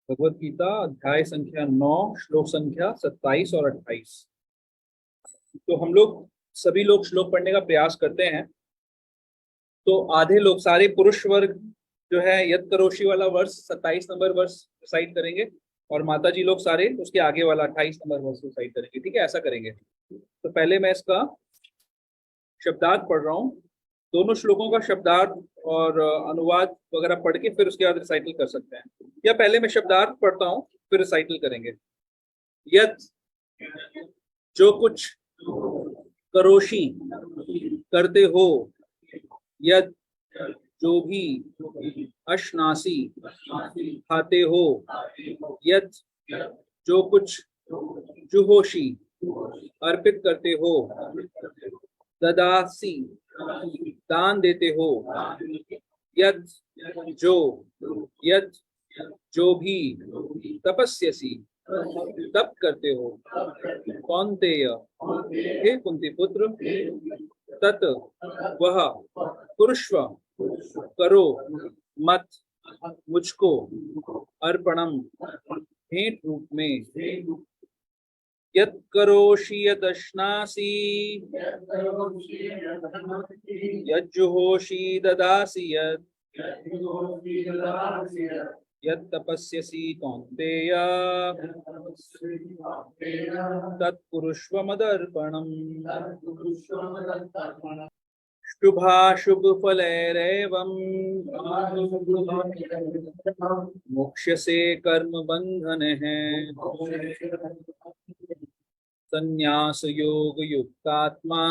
भगवत गीता अध्याय संख्या 9 श्लोक संख्या 27 और 28। तो हम लोग सभी लोग श्लोक पढ़ने का प्रयास करते हैं। तो आधे लोग, सारे पुरुष वर्ग जो है यत करोशी वाला वर्ष 27 नंबर वर्ष रिसाइट करेंगे, और माता जी लोग सारे उसके आगे वाला 28 नंबर वर्ष रिसाइट करेंगे। ठीक है, ऐसा करेंगे। तो पहले मैं इसका शब्दार्थ पढ़ रहा हूँ। दोनों श्लोकों का शब्दार्थ और अनुवाद वगैरह पढ़ के फिर उसके बाद रिसाइटल कर सकते हैं, या पहले मैं शब्दार्थ पढ़ता हूँ फिर रिसाइटल करेंगे। यत जो कुछ करोशी करते हो, यत जो भी अश्नासी खाते हो, यत जो कुछ जुहोशी अर्पित करते हो, ददासी दान देते हो, यत जो भी तपस्यसी तप करते हो, कौन्तेय हे कुंती पुत्र, तत् वह कुरुष्व करो मत मुझको अर्पणम भेंट रूप में, यत् करोषि यदश्नासि यज्जुहोषि ददासि यत् तपस्यसि कौन्तेय तत्कुरुष्व मदर्पणम्। शुभाशुभ फलैरेवं मोक्ष्यसे कर्म बंधन है, संन्यास योग युक्तात्मा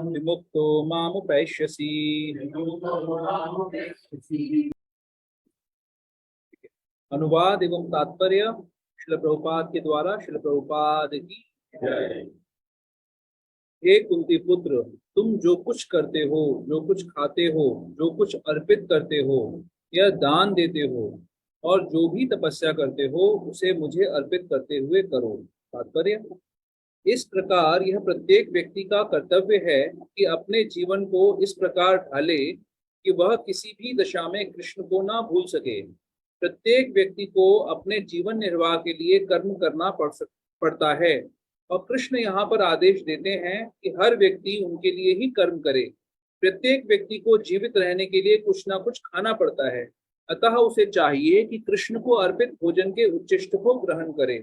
विमुक्तो मामुपैष्यसि। अनुवाद एवं तात्पर्य श्रील प्रभुपाद के द्वारा। श्रील प्रभुपाद की जय। हे कुंती पुत्र, तुम जो कुछ करते हो, जो कुछ खाते हो, जो कुछ अर्पित करते हो या दान देते हो, और जो भी तपस्या करते हो उसे मुझे अर्पित करते हुए करो। तात्पर्य, इस प्रकार यह प्रत्येक व्यक्ति का कर्तव्य है कि अपने जीवन को इस प्रकार ढाले कि वह किसी भी दशा में कृष्ण को ना भूल सके। प्रत्येक व्यक्ति को अपने जीवन निर्वाह के लिए कर्म करना पड़ता है, और कृष्ण यहाँ पर आदेश देते हैं कि हर व्यक्ति उनके लिए ही कर्म करे। प्रत्येक व्यक्ति को जीवित रहने के लिए कुछ ना कुछ खाना पड़ता है, अतः उसे चाहिए कि कृष्ण को अर्पित भोजन के उच्चिष्ट को ग्रहण करे।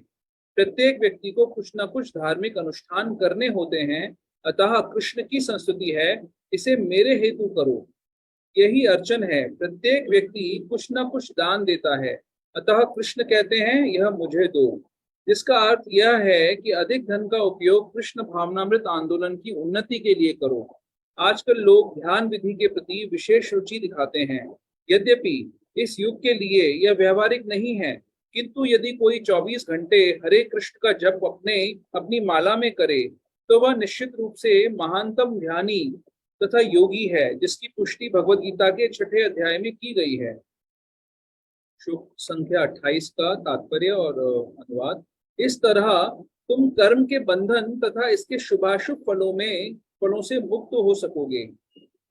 प्रत्येक व्यक्ति को कुछ न कुछ धार्मिक अनुष्ठान करने होते हैं, अतः कृष्ण की संस्तुति है, इसे मेरे हेतु करो, यही अर्चन है। प्रत्येक व्यक्ति कुछ न कुछ दान देता है, अतः कृष्ण कहते हैं यह मुझे दो, जिसका अर्थ यह है कि अधिक धन का उपयोग कृष्ण भावनामृत आंदोलन की उन्नति के लिए करो। आजकल लोग ध्यान विधि के प्रति विशेष रुचि दिखाते हैं। यद्यपि इस युग के लिए यह व्यवहारिक नहीं है, किंतु यदि कोई 24 घंटे हरे कृष्ण का जप अपनी माला में करे तो वह निश्चित रूप से महानतम ध्यानी तथा योगी है, जिसकी पुष्टि भगवद गीता के 6 अध्याय में की गई है। श्लोक संख्या 28 का तात्पर्य और अनुवाद। इस तरह तुम कर्म के बंधन तथा इसके शुभाशुभ फलों से मुक्त हो सकोगे।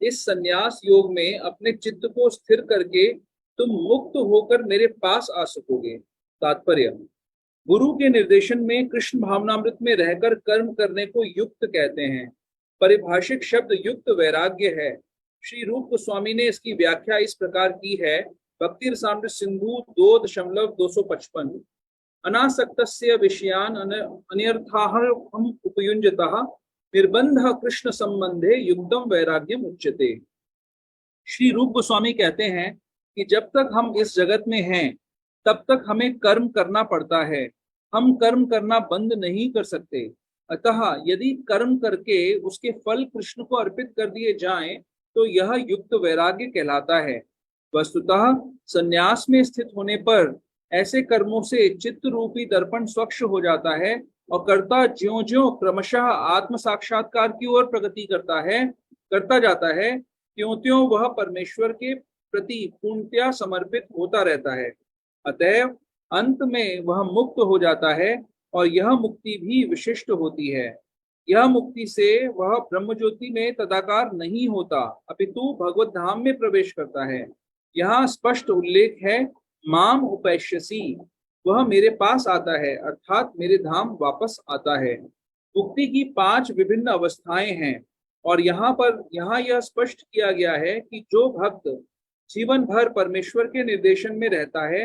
इस संन्यास योग में अपने चित्त को स्थिर करके तुम मुक्त होकर मेरे पास आ सकोगे। तात्पर्य, गुरु के निर्देशन में कृष्ण भावनामृत में रहकर कर्म करने को युक्त कहते हैं। परिभाषिक शब्द युक्त वैराग्य है। श्री रूप गोस्वामी ने इसकी व्याख्या इस प्रकार की है। भक्ति रसामृत सिंधु 2.255। अनासक्तस्य विषयान अन्यर्थाः उपयुञ्जतः निर्बंध कृष्ण संबंधे युक्तम वैराग्यम उच्यते। श्री रूप गोस्वामी कहते हैं कि जब तक हम इस जगत में हैं तब तक हमें कर्म करना पड़ता है, हम कर्म करना बंद नहीं कर सकते। अतः यदि कर्म करके उसके फल कृष्ण को अर्पित कर दिए जाएं तो यह युक्त वैराग्य कहलाता है। वस्तुतः संन्यास में स्थित होने पर ऐसे कर्मों से चित्त रूपी दर्पण स्वच्छ हो जाता है, और कर्ता ज्यों-ज्यों क्रमशः आत्म साक्षात्कार की ओर प्रगति करता जाता है, त्यों-त्यों वह परमेश्वर के प्रति पूर्णतया समर्पित होता रहता है। अतएव अंत में वह मुक्त हो जाता है, और यह मुक्ति भी विशिष्ट होती है। यह मुक्ति से वह ब्रह्म ज्योति में तदाकार नहीं होता, अपितु भगवत धाम में प्रवेश करता है। यहाँ स्पष्ट उल्लेख है माम उपैश्यसि, वह मेरे पास आता है अर्थात मेरे धाम वापस आता है। मुक्ति की 5 विभिन्न अवस्थाएं हैं और यहाँ यह स्पष्ट किया गया है कि जो भक्त जीवन भर परमेश्वर के निर्देशन में रहता है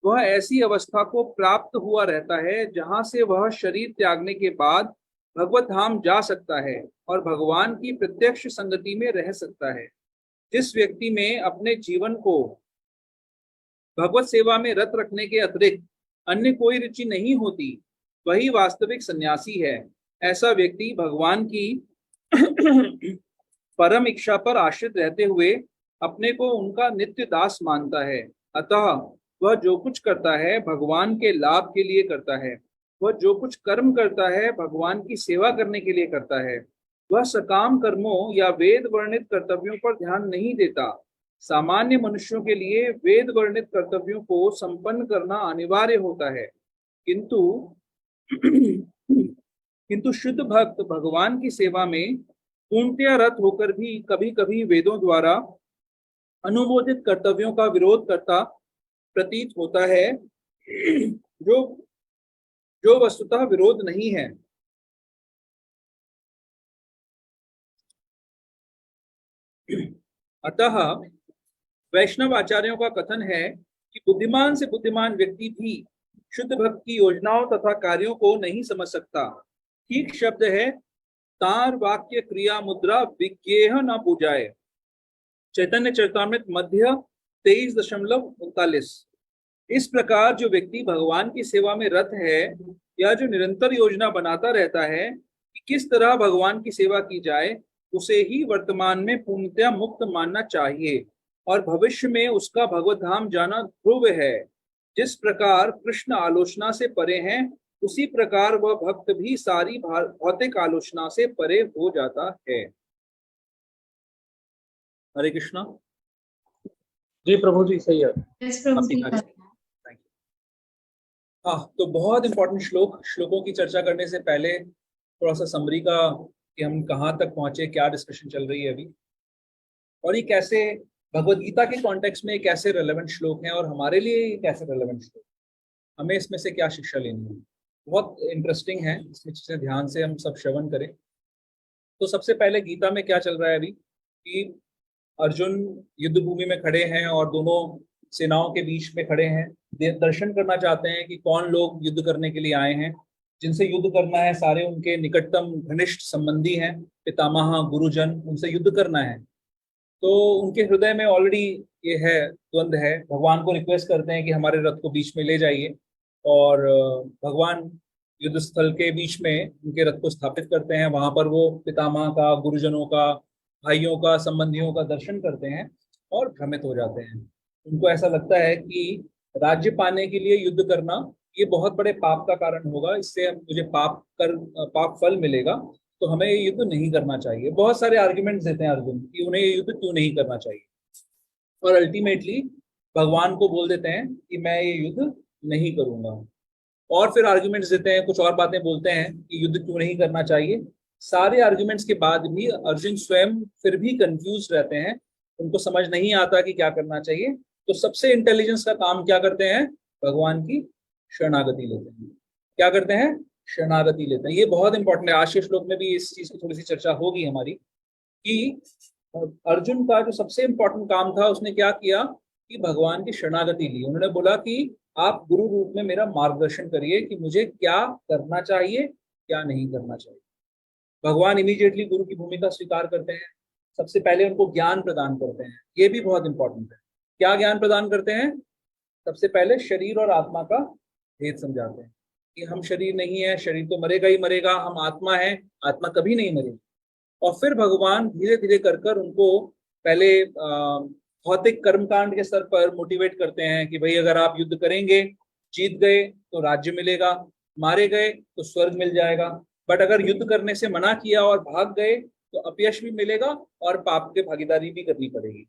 वह ऐसी अवस्था को प्राप्त हुआ रहता है जहां से वह शरीर त्यागने के बाद भगवत धाम जा सकता है और भगवान की प्रत्यक्ष संगति में रह सकता है। जिस व्यक्ति में अपने जीवन को भगवत सेवा में रत रखने के अतिरिक्त अन्य कोई रुचि नहीं होती, वही वास्तविक सन्यासी है। ऐसा व्यक्ति भगवान की परम इच्छा पर आश्रित रहते हुए अपने को उनका नित्य दास मानता है। अतः वह जो कुछ करता है भगवान के लाभ के लिए करता है। वह जो कुछ कर्म करता है भगवान की सेवा करने के लिए करता है। वह सकाम कर्मों या वेद वर्णित कर्तव्यों पर ध्यान नहीं देता। सामान्य मनुष्यों के लिए वेद वर्णित कर्तव्यों को संपन्न करना अनिवार्य होता है, किंतु किंतु शुद्ध भक्त भगवान की सेवा में पूर्णतया रत होकर भी कभी कभी वेदों द्वारा अनुमोदित कर्तव्यों का विरोध करता प्रतीत होता है, जो जो वस्तुतः विरोध नहीं है। अतः वैष्णव आचार्यों का कथन है कि बुद्धिमान से बुद्धिमान व्यक्ति भी शुद्ध भक्त की योजनाओं तथा कार्यों को नहीं समझ सकता। ठीक शब्द है तार वाक्य क्रिया मुद्रा विज्ञेह न पूजाए, चैतन्य चरितामृत मध्य 23.39। इस प्रकार जो व्यक्ति भगवान की सेवा में रत है या जो निरंतर योजना बनाता रहता है कि किस तरह भगवान की सेवा की जाए, उसे ही वर्तमान में पूर्णतया मुक्त मानना चाहिए और भविष्य में उसका भगवत धाम जाना ध्रुव है। जिस प्रकार कृष्ण आलोचना से परे हैं, उसी प्रकार वह भक्त भी सारी भौतिक आलोचना से परे हो जाता है। हरे कृष्णा। जी प्रभु जी, सही है। हाँ, तो बहुत इंपॉर्टेंट श्लोकों की चर्चा करने से पहले थोड़ा सा समरी का कि हम कहाँ तक पहुंचे, क्या डिस्कशन चल रही है अभी, और ये कैसे भगवत गीता के कॉन्टेक्स्ट में कैसे रेलेवेंट श्लोक हैं और हमारे लिए ये कैसे रेलेवेंट श्लोक, हमें इसमें से क्या शिक्षा लेनी है। बहुत इंटरेस्टिंग है, इसमें चीजें ध्यान से हम सब श्रवण करें। तो सबसे पहले गीता में क्या चल रहा है अभी कि अर्जुन युद्ध भूमि में खड़े हैं और दोनों सेनाओं के बीच में खड़े हैं, दर्शन करना चाहते हैं कि कौन लोग युद्ध करने के लिए आए हैं। जिनसे युद्ध करना है सारे उनके निकटतम घनिष्ठ संबंधी हैं, पितामह गुरुजन, उनसे युद्ध करना है। तो उनके हृदय में ऑलरेडी ये है, द्वंद है। भगवान को रिक्वेस्ट करते हैं कि हमारे रथ को बीच में ले जाइए, और भगवान युद्ध स्थल के बीच में उनके रथ को स्थापित करते हैं। वहां पर वो पितामह का, गुरुजनों का, भाइयों का, संबंधियों का दर्शन करते हैं और भ्रमित हो जाते हैं। उनको ऐसा लगता है कि राज्य पाने के लिए युद्ध करना ये बहुत बड़े पाप का कारण होगा, इससे मुझे पाप फल मिलेगा, तो हमें ये युद्ध नहीं करना चाहिए। बहुत सारे आर्ग्यूमेंट्स देते हैं अर्जुन कि उन्हें ये युद्ध क्यों नहीं करना चाहिए, और अल्टीमेटली भगवान को बोल देते हैं कि मैं ये युद्ध नहीं करूंगा। और फिर आर्ग्यूमेंट्स देते हैं, कुछ और बातें बोलते हैं कि युद्ध क्यों नहीं करना चाहिए। सारे आर्ग्यूमेंट्स के बाद भी अर्जुन स्वयं फिर भी कंफ्यूज रहते हैं, उनको समझ नहीं आता कि क्या करना चाहिए। तो सबसे इंटेलिजेंस का काम क्या करते हैं, भगवान की शरणागति लेते हैं। क्या करते हैं, शरणागति लेते हैं। ये बहुत इंपॉर्टेंट है, आज के श्लोक में भी इस चीज की थोड़ी सी चर्चा होगी हमारी, कि अर्जुन का जो सबसे इंपॉर्टेंट काम था उसने क्या किया कि भगवान की शरणागति ली। उन्होंने बोला कि आप गुरु रूप में मेरा मार्गदर्शन करिए कि मुझे क्या करना चाहिए, क्या नहीं करना चाहिए। भगवान इमीडिएटली गुरु की भूमिका स्वीकार करते हैं। सबसे पहले उनको ज्ञान प्रदान करते हैं, ये भी बहुत इंपॉर्टेंट है। क्या ज्ञान प्रदान करते हैं, सबसे पहले शरीर और आत्मा का भेद समझाते हैं कि हम शरीर नहीं है, शरीर तो मरेगा ही मरेगा, हम आत्मा है, आत्मा कभी नहीं मरेगी। और फिर भगवान धीरे धीरे कर उनको पहले भौतिक कर्मकांड के स्तर पर मोटिवेट करते हैं कि भाई अगर आप युद्ध करेंगे, जीत गए तो राज्य मिलेगा, मारे गए तो स्वर्ग मिल जाएगा, बट अगर युद्ध करने से मना किया और भाग गए तो अपयश भी मिलेगा और पाप के भागीदारी भी करनी पड़ेगी।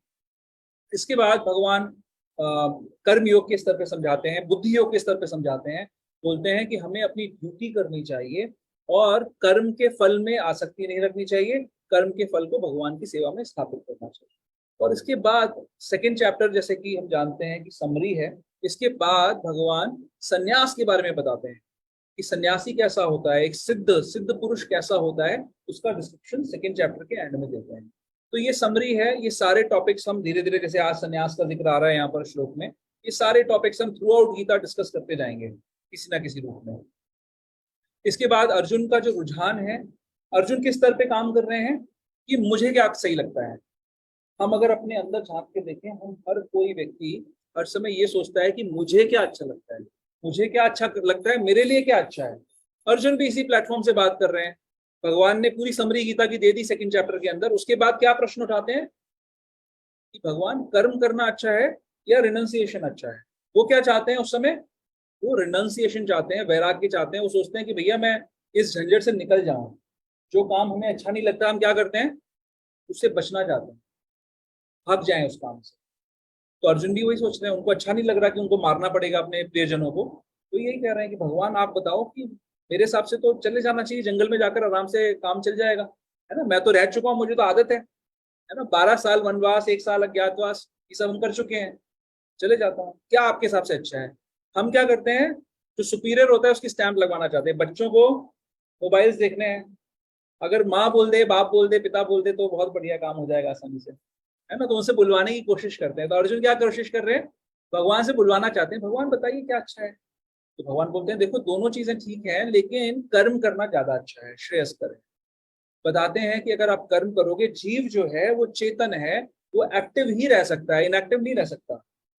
इसके बाद भगवान कर्म योग के स्तर पे समझाते हैं, बुद्धि योग के स्तर पे समझाते हैं। बोलते हैं कि हमें अपनी ड्यूटी करनी चाहिए और कर्म के फल में आसक्ति नहीं रखनी चाहिए, कर्म के फल को भगवान की सेवा में स्थापित करना चाहिए। और इसके बाद सेकेंड चैप्टर, जैसे कि हम जानते हैं कि समरी है, इसके बाद भगवान सन्यास के बारे में बताते हैं कि सन्यासी कैसा होता है, एक सिद्ध सिद्ध पुरुष कैसा होता है, उसका डिस्क्रिप्शन सेकेंड चैप्टर के एंड में देते हैं। तो ये समरी है, ये सारे टॉपिक्स हम धीरे धीरे, जैसे आज सन्यास का जिक्र आ रहा है यहाँ पर श्लोक में, ये सारे टॉपिक्स हम थ्रू आउट गीता डिस्कस करते जाएंगे किसी ना किसी रूप में। इसके बाद अर्जुन का जो रुझान है, अर्जुन किस स्तर पे काम कर रहे हैं कि मुझे क्या सही लगता है। हम अगर अपने अंदर झांक के देखें, हम हर कोई व्यक्ति हर समय ये सोचता है कि मुझे क्या अच्छा लगता है, मुझे क्या अच्छा लगता है, मेरे लिए क्या अच्छा है। अर्जुन भी इसी प्लेटफॉर्म से बात कर रहे हैं। भगवान ने पूरी समरी गीता की दे दी सेकंड चैप्टर के अंदर। उसके बाद क्या प्रश्न उठाते हैं कि भगवान कर्म करना अच्छा है या रिनंसिएशन अच्छा है। वो क्या चाहते हैं उस समय, वो रिनंसिएशन चाहते हैं, वैराग्य चाहते हैं। वो सोचते हैं कि भैया मैं इस झंझट से निकल जाऊं, जो काम हमें अच्छा नहीं लगता हम क्या करते हैं, उससे बचना चाहते हैं, भाग जाएं उस काम से। तो अर्जुन भी वही सोच रहे हैं, उनको अच्छा नहीं लग रहा कि उनको मारना पड़ेगा अपने प्रियजनों को। तो यही कह रहे हैं कि भगवान आप बताओ कि मेरे हिसाब से तो चले जाना चाहिए, जंगल में जाकर आराम से काम चल जाएगा, है ना। मैं तो रह चुका हूँ, मुझे तो आदत है ना। 12 साल वनवास, 1 साल अज्ञातवास, ये सब हम कर चुके हैं, चले जाता हूँ। क्या आपके हिसाब से अच्छा है। हम क्या करते हैं, जो सुपीरियर होता है उसकी स्टैंप लगवाना चाहते हैं। बच्चों को मोबाइल्स देखने हैं, अगर माँ बोल दे, बाप बोल दे, पिता बोल दे तो बहुत बढ़िया काम हो जाएगा आसानी से, है ना। तो उनसे बुलवाने की कोशिश करते हैं। तो अर्जुन क्या कोशिश कर रहे हैं, भगवान से बुलवाना चाहते हैं, भगवान बताइए क्या अच्छा है। तो भगवान बोलते हैं देखो दोनों चीजें ठीक है, लेकिन कर्म करना ज्यादा अच्छा है, श्रेयस्कर है। बताते हैं कि अगर आप कर्म करोगे, जीव जो है वो चेतन है, वो एक्टिव ही रह सकता है, इनएक्टिव नहीं रह सकता।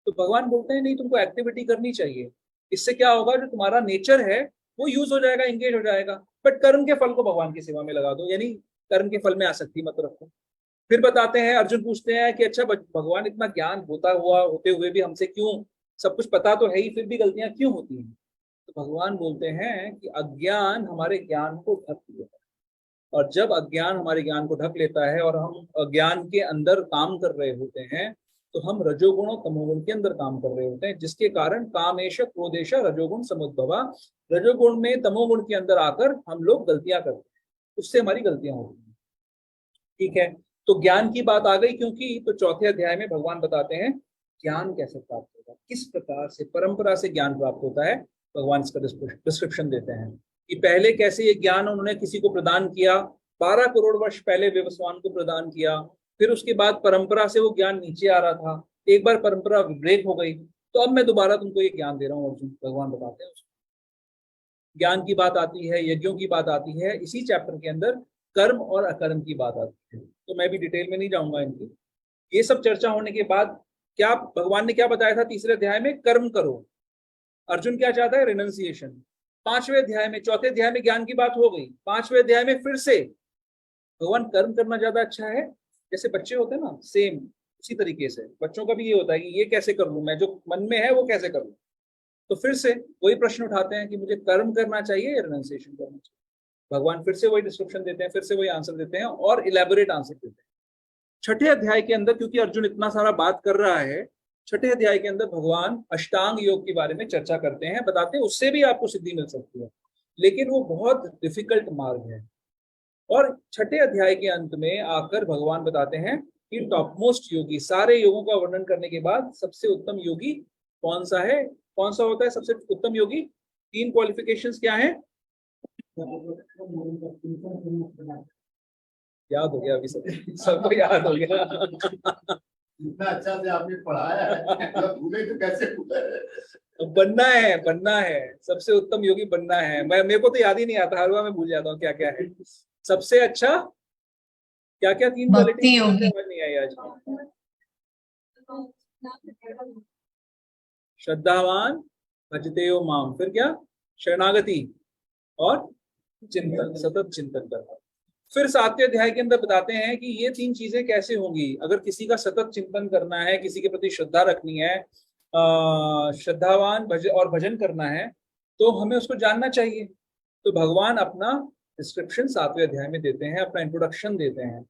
तो भगवान बोलते हैं नहीं, तुमको एक्टिविटी करनी चाहिए। इससे क्या होगा, जो तुम्हारा नेचर है वो यूज हो जाएगा, एंगेज हो जाएगा। बट कर्म के फल को भगवान की सेवा में लगा दो, यानी कर्म के फल में आसक्ति मत रखो। फिर बताते हैं, अर्जुन पूछते हैं कि अच्छा भगवान इतना ज्ञान होते हुए भी हमसे क्यों, सब कुछ पता तो है ही, फिर भी गलतियां क्यों होती हैं। तो भगवान बोलते हैं कि अज्ञान हमारे ज्ञान को ढक लेता है, और जब अज्ञान हमारे ज्ञान को ढक लेता है और हम अज्ञान के अंदर काम कर रहे होते हैं, तो हम रजोगुण और तमोगुण के अंदर काम कर रहे होते हैं, जिसके कारण कामेश क्रोधेश रजोगुण समुद्भवा, रजोगुण में तमोगुण के अंदर आकर हम लोग गलतियां करते हैं, उससे हमारी गलतियां होती हैं। ठीक है, तो ज्ञान की बात आ गई, क्योंकि तो चौथे अध्याय में भगवान बताते हैं ज्ञान कैसे प्राप्त होगा, किस प्रकार से परंपरा से ज्ञान प्राप्त होता है। भगवान इसका डिस्क्रिप्शन देते हैं कि पहले कैसे ये ज्ञान उन्होंने किसी को प्रदान किया, 12 करोड़ वर्ष पहले विवस्वान को प्रदान किया। फिर उसके बाद परंपरा से वो ज्ञान नीचे आ रहा था, एक बार परंपरा ब्रेक हो गई, तो अब मैं दोबारा तुमको ये ज्ञान दे रहा हूँ अर्जुन, भगवान बताते हैं। ज्ञान की बात आती है, यज्ञों की बात आती है, इसी चैप्टर के अंदर कर्म और अकर्म की बात आती है। तो मैं भी डिटेल में नहीं जाऊंगा इनकी। ये सब चर्चा होने के बाद क्या भगवान ने क्या बताया था तीसरे अध्याय में, कर्म करो। अर्जुन क्या चाहता है, रिनंसिएशन। पांचवें अध्याय में, चौथे अध्याय में ज्ञान की बात हो गई, पांचवें अध्याय में फिर से भगवान कर्म करना ज्यादा अच्छा है। जैसे बच्चे होते हैं ना, सेम उसी तरीके से बच्चों का भी ये होता है कि ये कैसे कर लूं, मैं जो मन में है वो कैसे कर लूं। तो फिर से वही प्रश्न उठाते हैं कि मुझे कर्म करना चाहिए या रिनंसिएशन करना चाहिए। भगवान फिर से वही डिस्क्रिप्शन देते हैं, फिर से वही आंसर देते हैं, और इलेबोरेट आंसर देते हैं। छठे अध्याय के अंदर, क्योंकि अर्जुन इतना सारा बात कर रहा है, छठे अध्याय के अंदर भगवान अष्टांग योग के बारे में चर्चा करते हैं, बताते हैं उससे भी आपको सिद्धि मिल सकती है, लेकिन वो बहुत डिफिकल्ट मार्ग है। और छठे अध्याय के अंत में आकर भगवान बताते हैं कि टॉप मोस्ट योगी, सारे योगों का वर्णन करने के बाद सबसे उत्तम योगी कौन सा है, कौन सा होता है सबसे उत्तम योगी। 3 क्वालिफिकेशंस क्या है, याद हो गया अभी सबको याद हो गया। इतना अच्छा से आपने पढ़ाया है, भूले तो कैसे भूले। बनना है सबसे उत्तम योगी, बनना है। मेरे को तो याद ही नहीं आता, हर बार मैं भूल जाता हूँ क्या क्या है सबसे अच्छा, क्या क्या 3 क्वालिटी नहीं आई आज। श्रद्धावान, भजते हो माम, फिर क्या, शरणागति और चिंतन, सतत चिंतन करना। फिर 7वें अध्याय के अंदर बताते हैं कि ये 3 चीजें कैसे होंगी। अगर किसी का सतत चिंतन करना है, किसी के प्रति श्रद्धा रखनी है, श्रद्धावान और भजन करना है, तो हमें उसको जानना चाहिए। तो भगवान अपना डिस्क्रिप्शन 7वें अध्याय में देते हैं, अपना इंट्रोडक्शन देते हैं,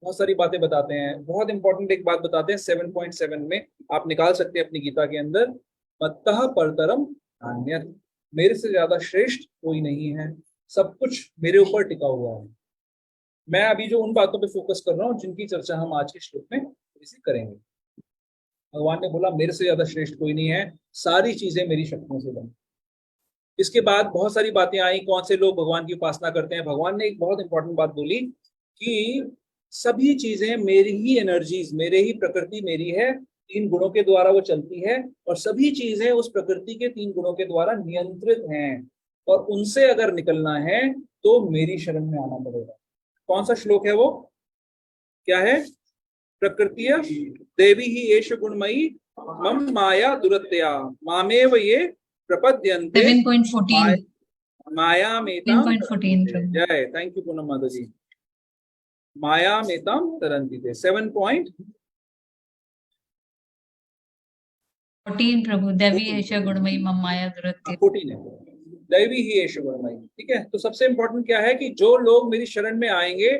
बहुत सारी बातें बताते हैं। बहुत इंपॉर्टेंट एक बात बताते हैं 7.7 में, आप निकाल सकते हैं अपनी गीता के अंदर, मत्तः परतरम नान्यत्, मेरे से ज्यादा श्रेष्ठ कोई नहीं है, सब कुछ मेरे ऊपर टिका हुआ है। मैं अभी जो उन बातों पे फोकस कर रहा हूँ जिनकी चर्चा हम आज के श्लोक में इसे करेंगे। भगवान ने बोला मेरे से ज्यादा श्रेष्ठ कोई नहीं है, सारी चीजें मेरी शक्तियों से बनी। इसके बाद बहुत सारी बातें आई, कौन से लोग भगवान की उपासना करते हैं। भगवान ने एक बहुत इंपॉर्टेंट बात बोली कि सभी चीजें मेरी ही एनर्जीज, मेरे ही प्रकृति मेरी है, 3 गुणों के द्वारा वो चलती है, और सभी चीजें उस प्रकृति के 3 गुणों के द्वारा नियंत्रित हैं, और उनसे अगर निकलना है तो मेरी शरण में आना पड़ेगा। कौन सा श्लोक है वो, क्या है? प्रकृतिय देवी ही एष गुणमयी मम माया दुरत्या मामेव ये प्रपद्यन्ते 7.14 मायामेताम 7.14 जय। थैंक यू पूनम माता जी। मायामेताम तरन्ति ते 7.14 प्रभु देवी एष गुणमयी मम माया दुरत्य। 14 है, दैवी ही एष गुणमयी। ठीक है, तो सबसे इंपॉर्टेंट क्या है कि जो लोग मेरी शरण में आएंगे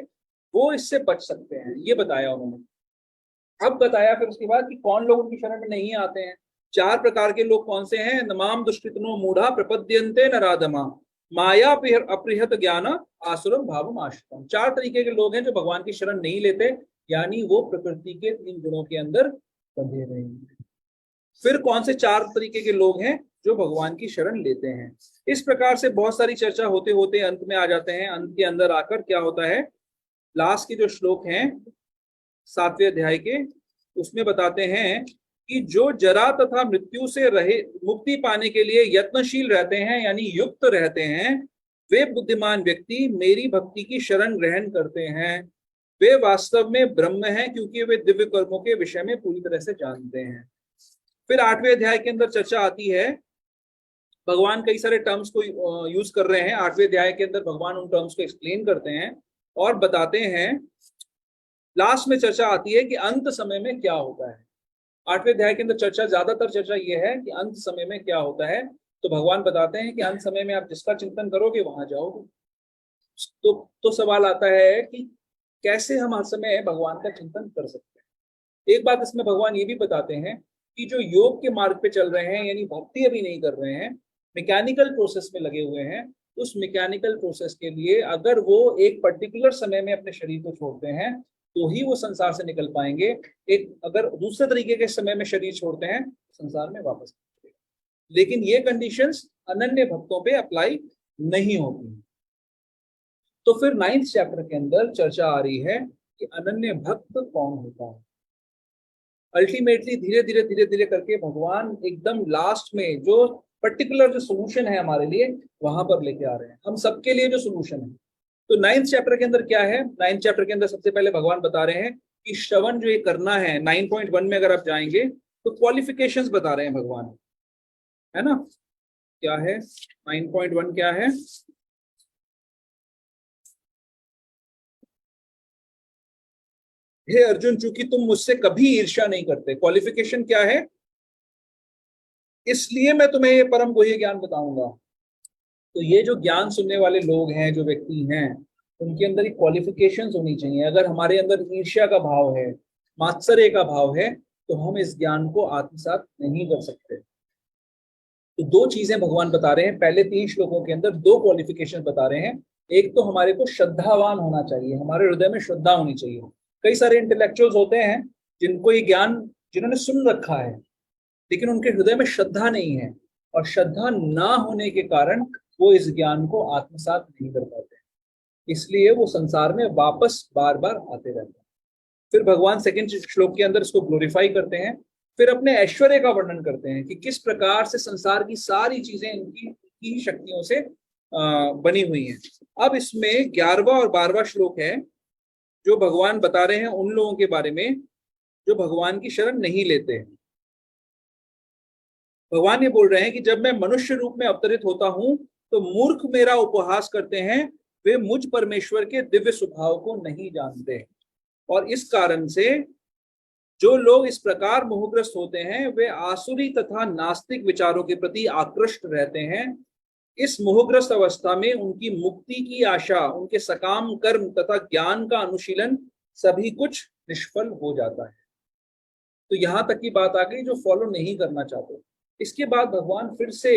वो इससे बच सकते हैं, ये बताया उन्होंने। अब बताया फिर उसके बाद कि कौन लोग उनकी शरण में नहीं आते हैं। 4 प्रकार के लोग कौन से हैं? नमाम दुष्कृतनो मूढ़ा प्रपद्यन्ते नराधमा माया अपृहत ज्ञान आसुरम भावम आश्रितम। 4 तरीके के लोग हैं जो भगवान की शरण नहीं लेते, यानी वो प्रकृति के 3 गुणों के अंदर बंधे रहेंगे। फिर कौन से 4 तरीके के लोग हैं जो भगवान की शरण लेते हैं? इस प्रकार से बहुत सारी चर्चा होते होते अंत में आ जाते हैं। अंत के अंदर आकर क्या होता है, लास्ट के जो श्लोक हैं 7वें अध्याय के, उसमें बताते हैं कि जो जरा तथा मृत्यु से रहे मुक्ति पाने के लिए यत्नशील रहते हैं, यानी युक्त रहते हैं, वे बुद्धिमान व्यक्ति मेरी भक्ति की शरण ग्रहण करते हैं। वे वास्तव में ब्रह्म हैं, क्योंकि वे दिव्य कर्मों के विषय में पूरी तरह से जानते हैं। फिर 8वें अध्याय के अंदर चर्चा आती है, भगवान कई सारे टर्म्स को यूज कर रहे हैं। 8वें अध्याय के अंदर भगवान उन टर्म्स को एक्सप्लेन करते हैं और बताते हैं। लास्ट में चर्चा आती है कि अंत समय में क्या होता है। 8वें अध्याय के अंदर चर्चा, ज्यादातर चर्चा ये है कि अंत समय में क्या होता है। तो भगवान बताते हैं कि अंत समय में आप जिसका चिंतन करोगे वहां जाओगे। तो सवाल आता है कि कैसे हम हर समय भगवान का चिंतन कर सकते हैं। एक बात इसमें भगवान ये भी बताते हैं कि जो योग के मार्ग पे चल रहे हैं, यानी भक्ति अभी नहीं कर रहे हैं, मैकेनिकल प्रोसेस में लगे हुए हैं, उस मैकेनिकल प्रोसेस के लिए अगर वो एक पर्टिकुलर समय में अपने शरीर को छोड़ते हैं तो ही वो संसार से निकल पाएंगे। एक अगर दूसरे तरीके के समय में शरीर छोड़ते हैं संसार में वापस, लेकिन ये कंडीशंस अनन्य भक्तों पे अप्लाई नहीं होती। तो फिर 9th चैप्टर के अंदर चर्चा आ रही है कि अनन्य भक्त कौन होता है। अल्टीमेटली धीरे धीरे धीरे धीरे करके भगवान एकदम लास्ट में जो पर्टिकुलर जो सोल्यूशन है हमारे लिए वहां पर लेके आ रहे हैं, हम सबके लिए जो सोल्यूशन है। तो 9th चैप्टर के अंदर क्या है? 9th चैप्टर के अंदर सबसे पहले भगवान बता रहे हैं कि श्रवण जो ये करना है। 9.1 में अगर आप जाएंगे तो क्वालिफिकेशंस बता रहे हैं भगवान, है ना? क्या है 9.1? क्या है? हे अर्जुन, चूंकि तुम मुझसे कभी ईर्ष्या नहीं करते। क्वालिफिकेशन क्या है? इसलिए मैं तुम्हें ये परम गुह्य ज्ञान बताऊंगा। तो ये जो ज्ञान सुनने वाले लोग हैं, जो व्यक्ति हैं, उनके अंदर एक क्वालिफिकेशंस होनी चाहिए। अगर हमारे अंदर ईर्ष्या का भाव है, मात्सर्य का भाव है, तो हम इस ज्ञान को आत्मसात नहीं कर सकते। तो 2 चीजें भगवान बता रहे हैं। पहले 3 श्लोकों के अंदर 2 क्वालिफिकेशन बता रहे हैं। एक तो हमारे को श्रद्धावान होना चाहिए, हमारे हृदय में श्रद्धा होनी चाहिए। कई सारे इंटेलेक्चुअल्स होते हैं जिनको ये ज्ञान, जिन्होंने सुन रखा है, लेकिन उनके हृदय में श्रद्धा नहीं है, और श्रद्धा ना होने के कारण वो इस ज्ञान को आत्मसात नहीं कर पाते, इसलिए वो संसार में वापस बार बार आते रहते हैं। फिर भगवान 2nd श्लोक के अंदर इसको ग्लोरीफाई करते हैं। फिर अपने ऐश्वर्य का वर्णन करते हैं कि किस प्रकार से संसार की सारी चीजें इनकी शक्तियों से बनी हुई हैं। अब इसमें 11वां और 12वां श्लोक है जो भगवान बता रहे हैं उन लोगों के बारे में जो भगवान की शरण नहीं लेते। भगवान ये बोल रहे हैं कि जब मैं मनुष्य रूप में अवतरित होता हूं तो मूर्ख मेरा उपहास करते हैं, वे मुझ परमेश्वर के दिव्य स्वभाव को नहीं जानते। और इस कारण से जो लोग इस प्रकार मोहग्रस्त होते हैं वे आसुरी तथा नास्तिक विचारों के प्रति आकृष्ट रहते हैं। इस मोहग्रस्त अवस्था में उनकी मुक्ति की आशा, उनके सकाम कर्म तथा ज्ञान का अनुशीलन सभी कुछ निष्फल हो जाता है। तो यहां तक की बात आ गई जो फॉलो नहीं करना चाहते। इसके बाद भगवान फिर से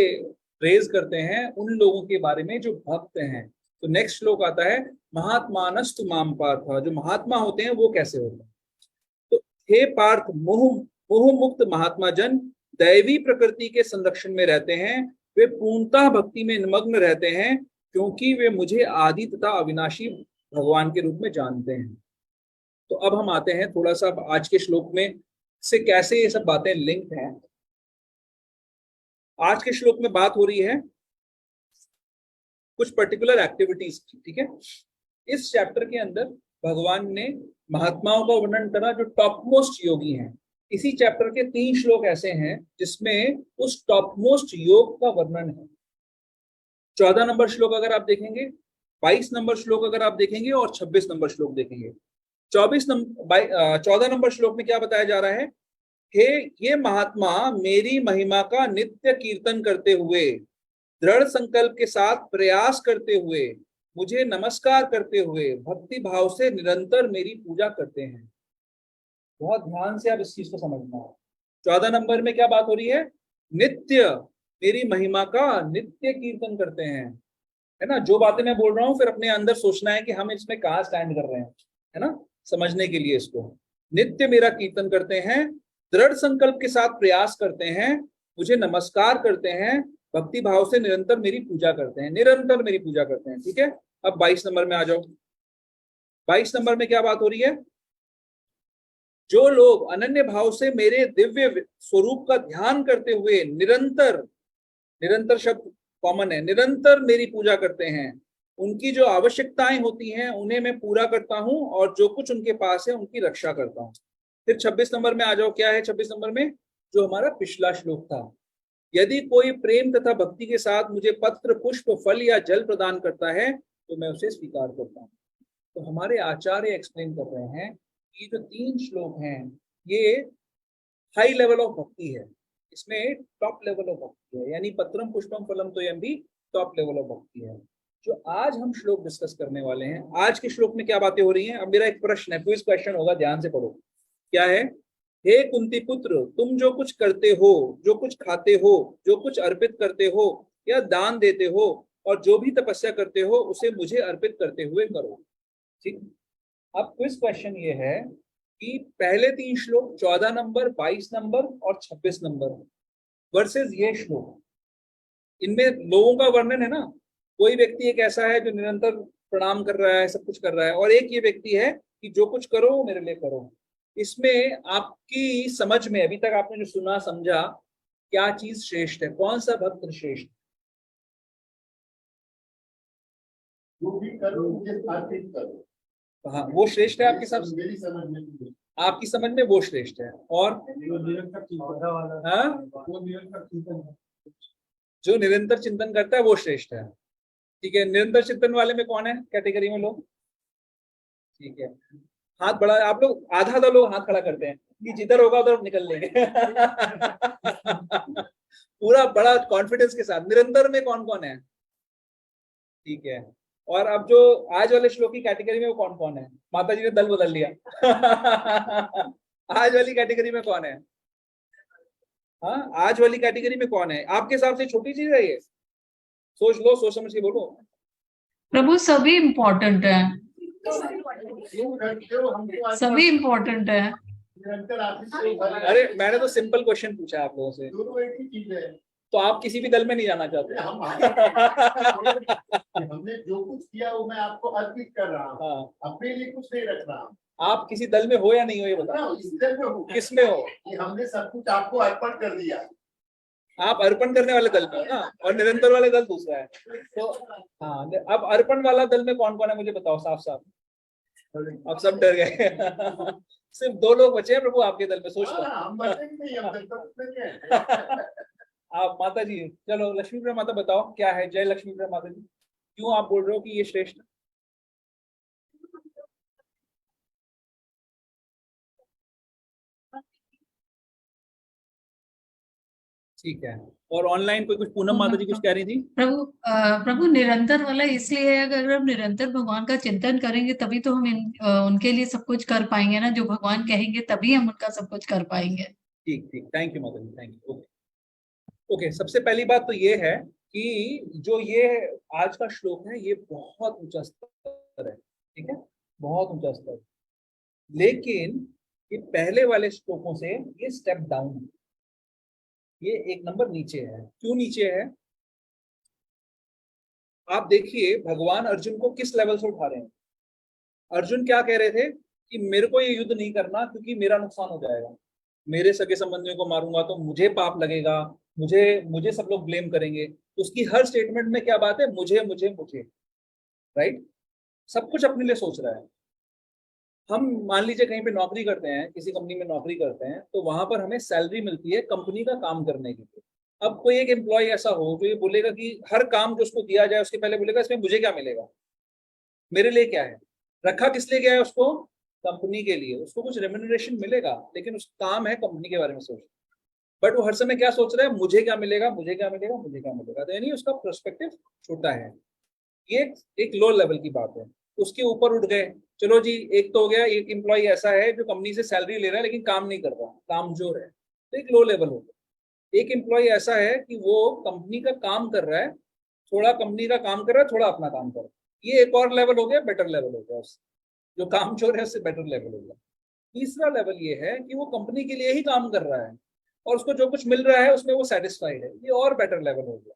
रेज करते हैं उन लोगों के बारे में जो भक्त हैं। तो नेक्स्ट श्लोक आता है महात्मानस्तु माम पार्थ। जो महात्मा होते हैं वो कैसे होते हैं? तो हे पार्थ, मोह मुक्त महात्मा जन दैवी प्रकृति के संरक्षण में रहते हैं। वे पूर्णतः भक्ति में निमग्न रहते हैं, क्योंकि वे मुझे आदि तथा अविनाशी भगवान के रूप में जानते हैं। तो अब हम आते हैं थोड़ा सा आज के श्लोक में से कैसे ये सब बातें लिंक हैं। आज के श्लोक में बात हो रही है कुछ पर्टिकुलर एक्टिविटीज की, ठीक है। इस चैप्टर के अंदर भगवान ने महात्माओं का वर्णन करा जो टॉप मोस्ट योगी हैं। इसी चैप्टर के 3 श्लोक ऐसे हैं जिसमें उस टॉप मोस्ट योग का वर्णन है। 14 नंबर श्लोक अगर आप देखेंगे, 22 नंबर श्लोक अगर आप देखेंगे और 26 नंबर श्लोक देखेंगे। 14 नंबर श्लोक में क्या बताया जा रहा है? हे ये महात्मा मेरी महिमा का नित्य कीर्तन करते हुए, दृढ़ संकल्प के साथ प्रयास करते हुए, मुझे नमस्कार करते हुए भक्ति भाव से निरंतर मेरी पूजा करते हैं। बहुत ध्यान से आप इस चीज को समझना है। 14 नंबर में क्या बात हो रही है? नित्य मेरी महिमा का नित्य कीर्तन करते हैं, है ना। जो बातें मैं बोल रहा हूं फिर अपने अंदर सोचना है कि हम इसमें कहाँ स्टैंड कर रहे हैं, है ना, समझने के लिए इसको। नित्य मेरा कीर्तन करते हैं, दृढ़ संकल्प के साथ प्रयास करते हैं, मुझे नमस्कार करते हैं, भक्ति भाव से निरंतर मेरी पूजा करते हैं, निरंतर मेरी पूजा करते हैं, ठीक है। अब 22 नंबर में आ जाओ। 22 नंबर में क्या बात हो रही है? जो लोग अनन्य भाव से मेरे दिव्य स्वरूप का ध्यान करते हुए निरंतर, निरंतर शब्द कॉमन है, निरंतर मेरी पूजा करते हैं, उनकी जो आवश्यकताएं होती हैं उन्हें मैं पूरा करता हूं और जो कुछ उनके पास है उनकी रक्षा करता हूं। फिर 26 नंबर में आ जाओ। क्या है 26 नंबर में? जो हमारा पिछला श्लोक था, यदि कोई प्रेम तथा भक्ति के साथ मुझे पत्र, पुष्प, फल या जल प्रदान करता है तो मैं उसे स्वीकार करता हूँ। तो हमारे आचार्य एक्सप्लेन कर रहे हैं कि जो 3 श्लोक हैं ये हाई लेवल ऑफ भक्ति है, इसमें टॉप लेवल ऑफ भक्ति है, यानी पत्रम पुष्पम फलम तो यह भी टॉप लेवल ऑफ भक्ति है। जो आज हम श्लोक डिस्कस करने वाले हैं, आज के श्लोक में क्या बातें हो रही हैं? अब मेरा एक प्रश्न है, क्विज क्वेश्चन होगा, ध्यान से पढ़ो। क्या है? हे कुंती पुत्र, तुम जो कुछ करते हो, जो कुछ खाते हो, जो कुछ अर्पित करते हो या दान देते हो और जो भी तपस्या करते हो उसे मुझे अर्पित करते हुए करो, ठीक। अब क्विज क्वेश्चन ये है कि पहले 3 श्लोक 14 नंबर, 22 नंबर और 26 नंबर वर्सेस ये श्लोक, इनमें लोगों का वर्णन है ना। कोई व्यक्ति एक ऐसा है जो निरंतर प्रणाम कर रहा है, सब कुछ कर रहा है, और एक ये व्यक्ति है कि जो कुछ करो मेरे लिए करो। इसमें आपकी समझ में अभी तक आपने जो सुना समझा, क्या चीज श्रेष्ठ है? कौन सा भक्त श्रेष्ठ? जो भी करो मुझे अर्पित करो। हाँ, वो श्रेष्ठ है आपकी समझ, मेरी समझ में। आपकी समझ में वो श्रेष्ठ है। और हाँ, जो निरंतर चिंतन करता है वो श्रेष्ठ है, ठीक है। निरंतर चिंतन वाले में कौन है कैटेगरी में लोग? ठीक है, हाथ बढ़ा। आप लोग आधा लोग हाथ खड़ा करते हैं कि जिधर होगा उधर निकल लेंगे। पूरा बड़ा कॉन्फिडेंस के साथ। निरंतर में कौन कौन है? ठीक है। और अब जो आज वाले श्लोक की कैटेगरी में वो कौन कौन है? माता जी ने दल बदल लिया। आज वाली कैटेगरी में कौन है? हाँ, आज वाली कैटेगरी में कौन है आपके हिसाब से? छोटी चीज है ये? सोच लो, सोच समझ के बोलो। प्रभु सभी इम्पोर्टेंट है, हमको सभी इम्पोर्टेंट है। निरंतर आशीष। अरे मैंने तो सिंपल क्वेश्चन पूछा आप लोगों से, दोनों एक ही चीज है। तो आप किसी भी दल में नहीं जाना चाहते? हमने जो कुछ किया वो मैं आपको अर्पित कर रहा हूँ। हाँ, अपने लिए कुछ नहीं रख रहा हूँ। आप किसी दल में हो या नहीं हो ये बताओ। इस दल में हूँ। किस में हो? कि हमने सब कुछ आपको अर्पण कर दिया। आप अर्पण करने वाले दल में हो ना, और निरंतर वाले दल दूसरा है। तो हाँ, अब अर्पण वाला दल में कौन कौन है मुझे बताओ साफ साफ। अब सब डर गए। सिर्फ 2 लोग बचे हैं प्रभु आपके दल में, सोच लो। हम बचेंगे नहीं, हम दल तक नहीं। आप माता जी, चलो लक्ष्मी प्रिया माता बताओ क्या है? जय लक्ष्मी प्रिया माता जी, क्यों आप बोल रहे हो कि ये श्रेष्ठ? ठीक है। और ऑनलाइन कोई कुछ पूनम माता जी कुछ कह रही थी? प्रभु निरंतर वाला इसलिए है कि अगर हम निरंतर भगवान का चिंतन करेंगे तभी तो हम उनके लिए सब कुछ कर पाएंगे ना। जो भगवान कहेंगे तभी हम उनका सब कुछ कर पाएंगे। ठीक ठीक, थैंक यू माता जी, थैंक यू। ओके ओके, सबसे पहली बात तो ये है कि जो ये आज का श्लोक है ये बहुत ऊंचा स्तर है, ठीक है, बहुत ऊंचा स्तर। लेकिन ये पहले वाले श्लोकों से ये स्टेप डाउन है, ये एक नंबर नीचे है। क्यों नीचे है? आप देखिए भगवान अर्जुन को किस लेवल से उठा रहे हैं। अर्जुन क्या कह रहे थे कि मेरे को ये युद्ध नहीं करना क्योंकि मेरा नुकसान हो जाएगा, मेरे सगे संबंधियों को मारूंगा तो मुझे पाप लगेगा, मुझे मुझे सब लोग ब्लेम करेंगे। तो उसकी हर स्टेटमेंट में क्या बात है? मुझे मुझे मुझे, राइट? सब कुछ अपने लिए सोच रहा है। हम मान लीजिए कहीं पे नौकरी करते हैं, किसी कंपनी में नौकरी करते हैं, तो वहां पर हमें सैलरी मिलती है कंपनी का काम करने के लिए। अब कोई एक एम्प्लॉय ऐसा हो जो ये बोलेगा कि हर काम जो उसको दिया जाए उसके पहले बोलेगा इसमें मुझे क्या मिलेगा, मेरे लिए क्या है, रखा किस लिए गया है उसको? कंपनी के लिए। उसको कुछ रेम्यूनरेशन मिलेगा, लेकिन उस काम है कंपनी के बारे में सोच, बट वो हर समय क्या सोच रहा है? मुझे क्या मिलेगा, मुझे क्या मिलेगा, मुझे क्या मिलेगा। तो यानी उसका पर्सपेक्टिव छोटा है। ये एक लो लेवल की बात है। उसके ऊपर उठ गए, चलो जी, एक तो हो गया, एक एम्प्लॉय ऐसा है जो कंपनी से सैलरी ले रहा है लेकिन काम नहीं कर रहा, कामचोर है, तो एक लो लेवल हो गया। एक एम्प्लॉय ऐसा है कि वो कंपनी का काम कर रहा है, थोड़ा कंपनी का काम कर रहा है, थोड़ा अपना काम कर रहा है, ये एक और लेवल हो गया, बेटर लेवल हो गया। उससे जो कामचोर है उससे बेटर लेवल हो गया। तीसरा लेवल ये है कि वो कंपनी के लिए ही काम कर रहा है और उसको जो कुछ मिल रहा है उसमें वो सेटिस्फाइड है, ये और बेटर लेवल हो गया।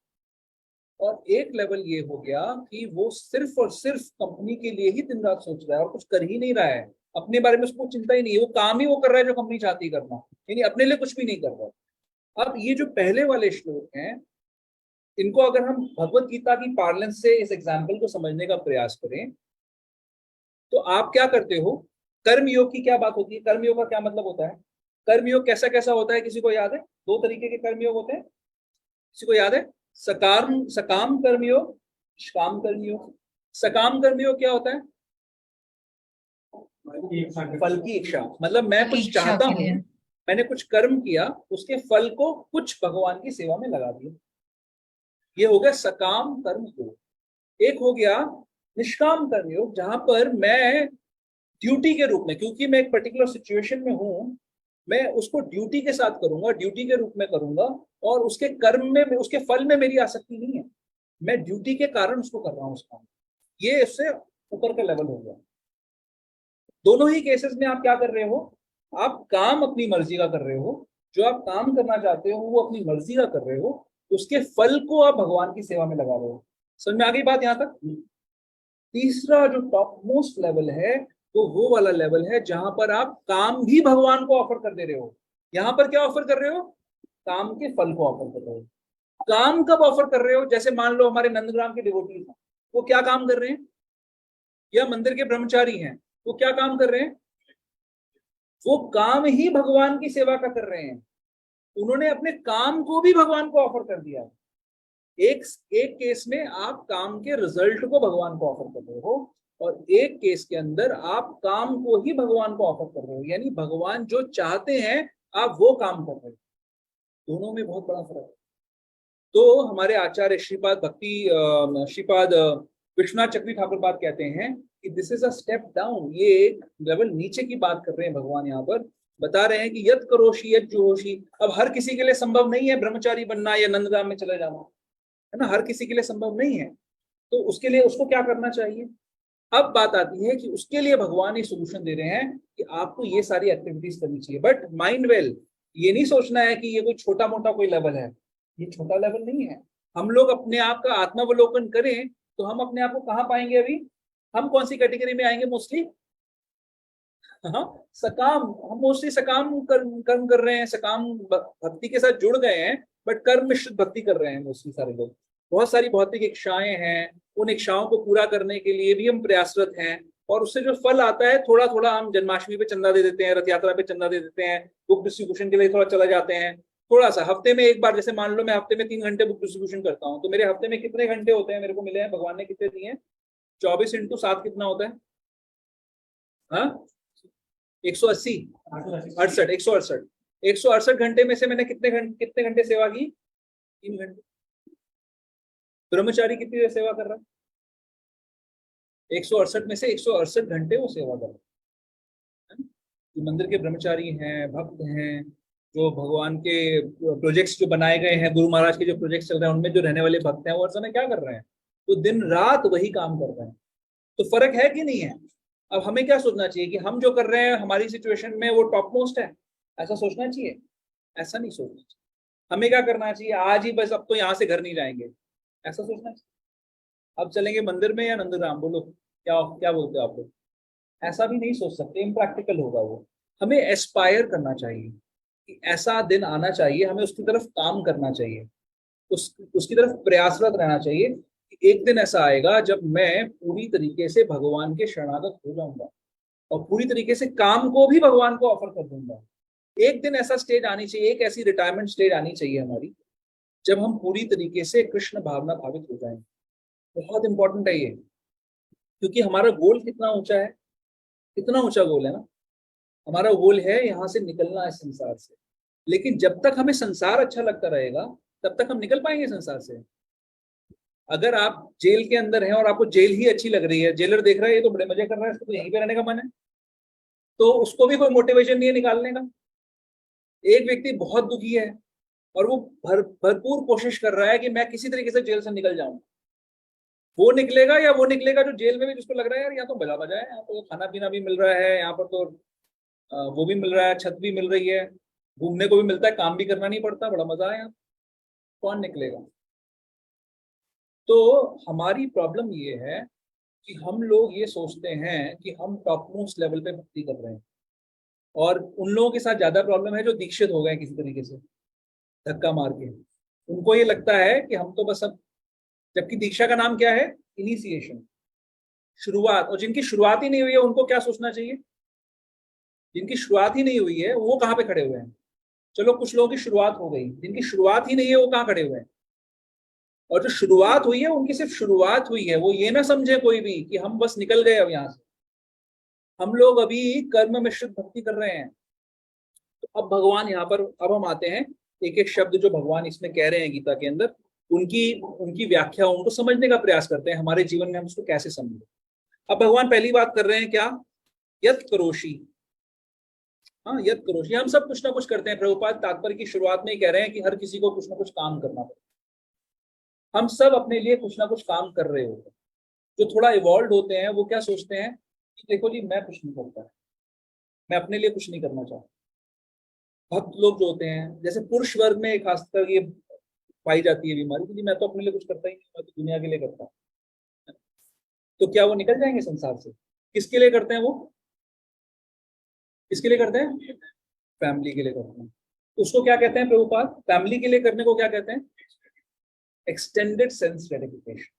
और एक लेवल ये हो गया कि वो सिर्फ और सिर्फ कंपनी के लिए ही दिन रात सोच रहा है और कुछ कर ही नहीं रहा है, अपने बारे में उसको चिंता ही नहीं है, वो काम ही वो कर रहा है जो कंपनी चाहती करना, यानी अपने लिए कुछ भी नहीं कर रहा। अब ये जो पहले वाले श्लोक हैं, इनको अगर हम भगवत गीता की पार्लेंस से इस एग्जाम्पल को समझने का प्रयास करें, तो आप क्या करते हो? कर्मयोग की क्या बात होती है? कर्मयोग का क्या मतलब होता है? कर्मयोग कैसा कैसा होता है, किसी को याद है? दो तरीके के कर्मयोग होते हैं, किसी को याद है? सकाम सकाम कर्मयोग, निष्काम कर्मयोग। सकाम कर्मयोग क्या होता है? फल की इच्छा, मतलब मैं कुछ इच्छा चाहता के हूँ, लिए। मैंने कुछ कर्म किया, उसके फल को कुछ भगवान की सेवा में लगा दिया, ये हो गया सकाम कर्म योग। एक हो गया निष्काम कर्मयोग, जहां पर मैं ड्यूटी के रूप में, क्योंकि मैं एक पर्टिकुलर सिचुएशन में हूं, मैं उसको ड्यूटी के साथ करूंगा, ड्यूटी के रूप में करूंगा, और उसके कर्म में, उसके फल में मेरी आसक्ति नहीं है, मैं ड्यूटी के कारण उसको कर रहा हूं उस काम। ये इससे ऊपर का लेवल हो गया। दोनों ही केसेस में आप क्या कर रहे हो? आप काम अपनी मर्जी का कर रहे हो, जो आप काम करना चाहते हो वो अपनी मर्जी का कर रहे हो, उसके फल को आप भगवान की सेवा में लगा रहे हो। समझ में आ गई बात यहां तक? तीसरा जो टॉप मोस्ट लेवल है, तो वो वाला लेवल है जहां पर आप काम भी भगवान को ऑफर कर दे रहे हो। यहां पर क्या ऑफर कर रहे हो? काम के फल को ऑफर कर रहे हो। काम कब ऑफर कर रहे हो? जैसे मान लो हमारे नंदग्राम के डिवोटीज हैं, वो क्या काम कर रहे हैं? या मंदिर के ब्रह्मचारी हैं, वो क्या काम कर रहे हैं? वो काम ही भगवान की सेवा का कर रहे हैं। उन्होंने अपने काम को भी भगवान को ऑफर कर दिया। एक एक केस में आप काम के रिजल्ट को भगवान को ऑफर कर रहे हो, और एक केस के अंदर आप काम को ही भगवान को ऑफर कर रहे हो, यानी भगवान जो चाहते हैं आप वो काम कर रहे हो। दोनों में बहुत बड़ा फर्क है। तो हमारे आचार्य श्रीपाद विश्वनाथ चक्रवर्ती ठाकुर बात कहते हैं कि this is a step down, ये एक लेवल नीचे की बात कर रहे हैं भगवान। यहाँ पर बता रहे हैं कि यद करोशी यद जुहोशी। अब हर किसी के लिए संभव नहीं है ब्रह्मचारी बनना या नंदग्राम में चले जाना, है ना, हर किसी के लिए संभव नहीं है। तो उसके लिए उसको क्या करना चाहिए? अब बात आती है कि उसके लिए भगवान ये सोल्यूशन दे रहे हैं कि आपको ये सारी एक्टिविटीज करनी चाहिए, बट माइंड वेल, ये नहीं सोचना है कि ये कोई छोटा मोटा कोई लेवल है, ये छोटा लेवल नहीं है। हम लोग अपने आप का आत्मावलोकन करें तो हम अपने आप को कहाँ पाएंगे? अभी हम कौन सी कैटेगरी में आएंगे? मोस्टली हाँ, सकाम। हम मोस्टली सकाम कर्म कर रहे हैं, सकाम भक्ति के साथ जुड़ गए हैं, बट कर्म मिश्रित भक्ति कर रहे हैं मोस्टली सारे लोग। बहुत सारी भौतिक इच्छाएं हैं, उन इच्छाओं को पूरा करने के लिए भी हम प्रयासरत हैं, और उससे जो फल आता है थोड़ा थोड़ा, हम जन्माष्टमी पे चंदा दे देते हैं, रथ यात्रा पे चंदा दे देते हैं, बुक डिस्ट्रीब्यूशन के लिए थोड़ा चला जाते हैं, थोड़ा सा हफ्ते में एक बार। जैसे मान लो मैं हफ्ते में 3 घंटे बुक डिस्ट्रीब्यूशन करता हूँ, तो मेरे हफ्ते में कितने घंटे होते हैं? मेरे को मिले हैं, भगवान ने कितने दिए हैं? 24 × 7 कितना होता है? हाँ, 180, 68, 168 घंटे में से मैंने कितने घंटे सेवा की? 3 घंटे। ब्रह्मचारी कितनी देर सेवा कर रहा है? 168 में से 168 घंटे वो सेवा कर रहा है। जो मंदिर के ब्रह्मचारी हैं, भक्त हैं, जो भगवान के प्रोजेक्ट्स जो बनाए गए हैं, गुरु महाराज के जो प्रोजेक्ट्स चल रहे हैं, उनमें जो रहने वाले भक्त हैं, वो हर समय क्या कर रहे हैं? वो दिन रात वही काम कर रहे हैं। तो फर्क है कि नहीं है? अब हमें क्या सोचना चाहिए कि हम जो कर रहे हैं हमारी सिचुएशन में वो टॉप मोस्ट है, ऐसा सोचना चाहिए? ऐसा नहीं सोचना चाहिए। हमें क्या करना चाहिए, आज ही बस अब तो यहाँ से घर नहीं जाएंगे, ऐसा सोचना चाहिए। अब चलेंगे मंदिर में या नंदग्राम, बोलो क्या क्या बोलते हो आप लोग? ऐसा भी नहीं सोच सकते, इम्प्रैक्टिकल होगा वो। हमें एस्पायर करना चाहिए कि ऐसा दिन आना चाहिए, हमें उसकी तरफ काम करना चाहिए, उसकी तरफ प्रयासरत रहना चाहिए कि एक दिन ऐसा आएगा जब मैं पूरी तरीके से भगवान के शरणागत हो जाऊंगा और पूरी तरीके से काम को भी भगवान को ऑफर कर दूंगा। एक दिन ऐसा स्टेज आनी चाहिए, एक ऐसी रिटायरमेंट स्टेज आनी चाहिए हमारी, जब हम पूरी तरीके से कृष्ण भावना भावित हो जाएंगे। बहुत इंपॉर्टेंट है ये, क्योंकि हमारा गोल कितना ऊंचा है, कितना ऊंचा गोल है ना। हमारा गोल है यहाँ से निकलना है संसार से, लेकिन जब तक हमें संसार अच्छा लगता रहेगा तब तक हम निकल पाएंगे संसार से। अगर आप जेल के अंदर हैं और आपको जेल ही अच्छी लग रही है, जेलर देख रहा है ये तो बड़े मजे कर रहा है, इसको तो यहीं पे रहने का मन है, तो उसको भी कोई मोटिवेशन नहीं है निकालने का। एक व्यक्ति बहुत दुखी है और वो भरपूर कोशिश कर रहा है कि मैं किसी तरीके से जेल से निकल जाऊं, वो निकलेगा या वो निकलेगा जो जेल में भी जिसको लग रहा है यार यहाँ तो बजा बजा है, यहाँ तो खाना पीना भी मिल रहा है, यहाँ पर तो वो भी मिल रहा है, छत भी मिल रही है, घूमने को भी मिलता है, काम भी करना नहीं पड़ता, बड़ा मजा है यहाँ, कौन निकलेगा? तो हमारी प्रॉब्लम ये है कि हम लोग ये सोचते हैं कि हम टॉप मोस्ट लेवल पे भक्ति कर रहे हैं, और उन लोगों के साथ ज्यादा प्रॉब्लम है जो दीक्षित हो गए किसी तरीके से धक्का मार के। उनको ये लगता है कि हम तो बस अब, जबकि दीक्षा का नाम क्या है? इनिशिएशन, शुरुआत। और जिनकी शुरुआत ही नहीं हुई है उनको क्या सोचना चाहिए? जिनकी शुरुआत ही नहीं हुई है वो कहाँ पे खड़े हुए हैं? चलो कुछ लोगों की शुरुआत हो गई, जिनकी शुरुआत ही नहीं है वो कहाँ खड़े हुए हैं? और जो शुरुआत हुई है उनकी सिर्फ शुरुआत हुई है, वो ये ना समझे कोई भी कि हम बस निकल गए अब यहाँ से। हम लोग अभी कर्म मिश्रित भक्ति कर रहे हैं। तो अब भगवान यहाँ पर, अब हम आते हैं एक एक शब्द जो भगवान इसमें कह रहे हैं गीता के अंदर, उनकी उनकी व्याख्या, उनको समझने का प्रयास करते हैं हमारे जीवन में हम उसको कैसे समझें। अब भगवान पहली बात कर रहे हैं क्या? यत करोषि। हाँ, यत करोषि, हम सब कुछ ना कुछ करते हैं। प्रभुपाद तात्पर्य की शुरुआत में ही कह रहे हैं कि हर किसी को कुछ ना कुछ काम करना पड़ता है। हम सब अपने लिए कुछ ना कुछ काम कर रहे होते हैं। जो थोड़ा इवॉल्व होते हैं वो क्या सोचते हैं कि देखो जी मैं कुछ नहीं करता, मैं अपने लिए कुछ नहीं करना चाहता। भक्त लोग जो होते हैं, जैसे पुरुष वर्ग में खासकर ये पाई जाती है बीमारी कि मैं तो अपने लिए कुछ करता ही नहीं, मैं तो दुनिया के लिए करता हूँ। तो क्या वो निकल जाएंगे संसार से? किसके लिए करते हैं वो? किसके लिए करते हैं? फैमिली के लिए करते हैं। उसको क्या कहते हैं प्रभुपाद? फैमिली के लिए करने को क्या कहते हैं? Extended sense gratification.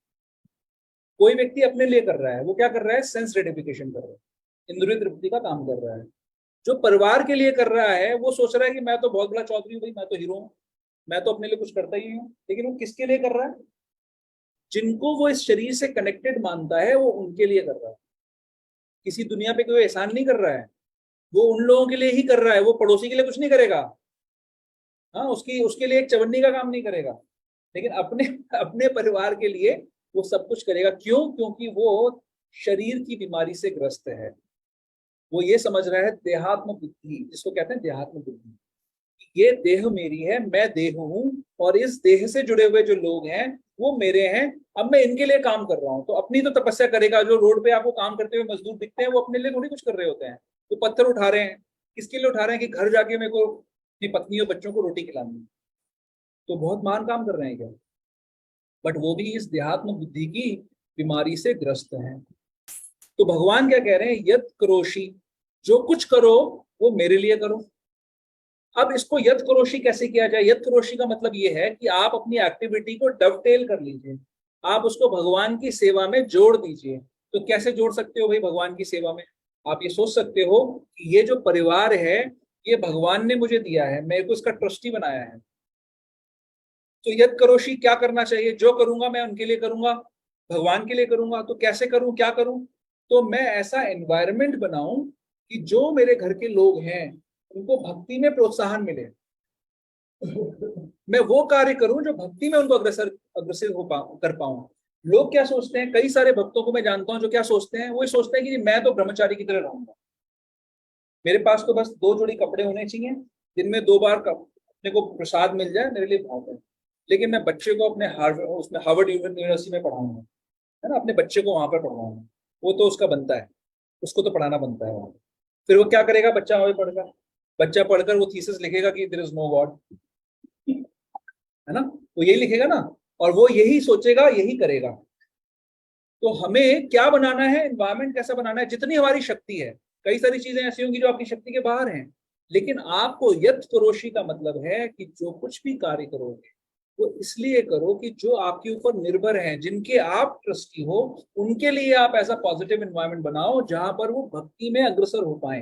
कोई व्यक्ति अपने लिए कर रहा है, वो क्या कर रहा है? सेंस ग्रेटिफिकेशन कर रहा है, इंद्रिय तृप्ति का काम कर रहा है। जो परिवार के लिए कर रहा है वो सोच रहा है कि मैं तो बहुत बड़ा चौधरी हूँ भाई, मैं तो हीरो हूँ, मैं तो अपने लिए कुछ करता ही हूँ। लेकिन वो किसके लिए कर रहा है? जिनको वो इस शरीर से कनेक्टेड मानता है वो उनके लिए कर रहा है। किसी दुनिया पे कोई एहसान नहीं कर रहा है, वो उन लोगों के लिए ही कर रहा है। वो पड़ोसी के लिए कुछ नहीं करेगा, हाँ, उसके लिए एक चवन्नी का काम नहीं करेगा, लेकिन अपने अपने परिवार के लिए वो सब कुछ करेगा। क्यों? क्योंकि वो शरीर की बीमारी से ग्रस्त है। वो ये समझ रहा है देहात्म बुद्धि, जिसको कहते हैं देहात्म बुद्धि, ये देह मेरी है, मैं देह हूं, और इस देह से जुड़े हुए जो लोग हैं वो मेरे हैं, अब मैं इनके लिए काम कर रहा हूं। तो अपनी तो तपस्या करेगा। जो रोड पे आपको काम करते हुए मजदूर दिखते हैं वो अपने लिए थोड़ी कुछ कर रहे होते हैं। तो पत्थर उठा रहे हैं, किसके लिए उठा रहे हैं? कि घर जाके मेरे को अपनी पत्नी और बच्चों को रोटी खिलानी है। तो बहुत महान काम कर रहे हैं क्या? बट वो भी इस देहात्म बुद्धि की बीमारी से ग्रस्त हैं। तो भगवान क्या कह रहे हैं? यत करोषि, जो कुछ करो वो मेरे लिए करो। अब इसको यत करोषि कैसे किया जाए? यत करोषि का मतलब ये है कि आप अपनी एक्टिविटी को डवटेल कर लीजिए, आप उसको भगवान की सेवा में जोड़ दीजिए। तो कैसे जोड़ सकते हो भाई भगवान की सेवा में? आप ये सोच सकते हो कि ये जो परिवार है ये भगवान ने मुझे दिया है, मेरे को इसका ट्रस्टी बनाया है। तो यत करोषि क्या करना चाहिए? जो करूंगा मैं उनके लिए करूंगा, भगवान के लिए करूंगा। तो कैसे करूं, क्या करूं? तो मैं ऐसा एनवायरनमेंट बनाऊं कि जो मेरे घर के लोग हैं उनको भक्ति में प्रोत्साहन मिले। मैं वो कार्य करूं जो भक्ति में उनको अग्रसर कर पाऊं। लोग क्या सोचते हैं, कई सारे भक्तों को मैं जानता हूं जो क्या सोचते हैं, वो सोचते हैं कि मैं तो ब्रह्मचारी की तरह रहूंगा, मेरे पास तो बस 2 जोड़ी कपड़े होने चाहिए, दिन में 2 बार अपने को प्रसाद मिल जाए, मेरे लिए बहुत है। लेकिन मैं बच्चे को अपने हार्वर्ड यूनिवर्सिटी में पढ़ाऊंगा, है ना, अपने बच्चे को वहां पर पढ़ाऊंगा, वो तो उसका बनता है। उसको तो पढ़ाना बनता है वहाँ। फिर वो क्या करेगा, बच्चा वही पढ़कर, बच्चा पढ़कर वो थीसिस लिखेगा कि देयर इज नो गॉड, है ना, वो यही लिखेगा ना, और वो यही सोचेगा, यही करेगा। तो हमें क्या बनाना है, एनवायरमेंट कैसा बनाना है, जितनी हमारी शक्ति है। कई सारी चीजें ऐसी होंगी जो आपकी शक्ति के बाहर हैं, लेकिन आपको यत करोषि का मतलब है कि जो कुछ भी कार्य करोगे वो इसलिए करो कि जो आपके ऊपर निर्भर हैं, जिनके आप ट्रस्टी हो, उनके लिए आप ऐसा पॉजिटिव एनवायरमेंट बनाओ जहां पर वो भक्ति में अग्रसर हो पाए।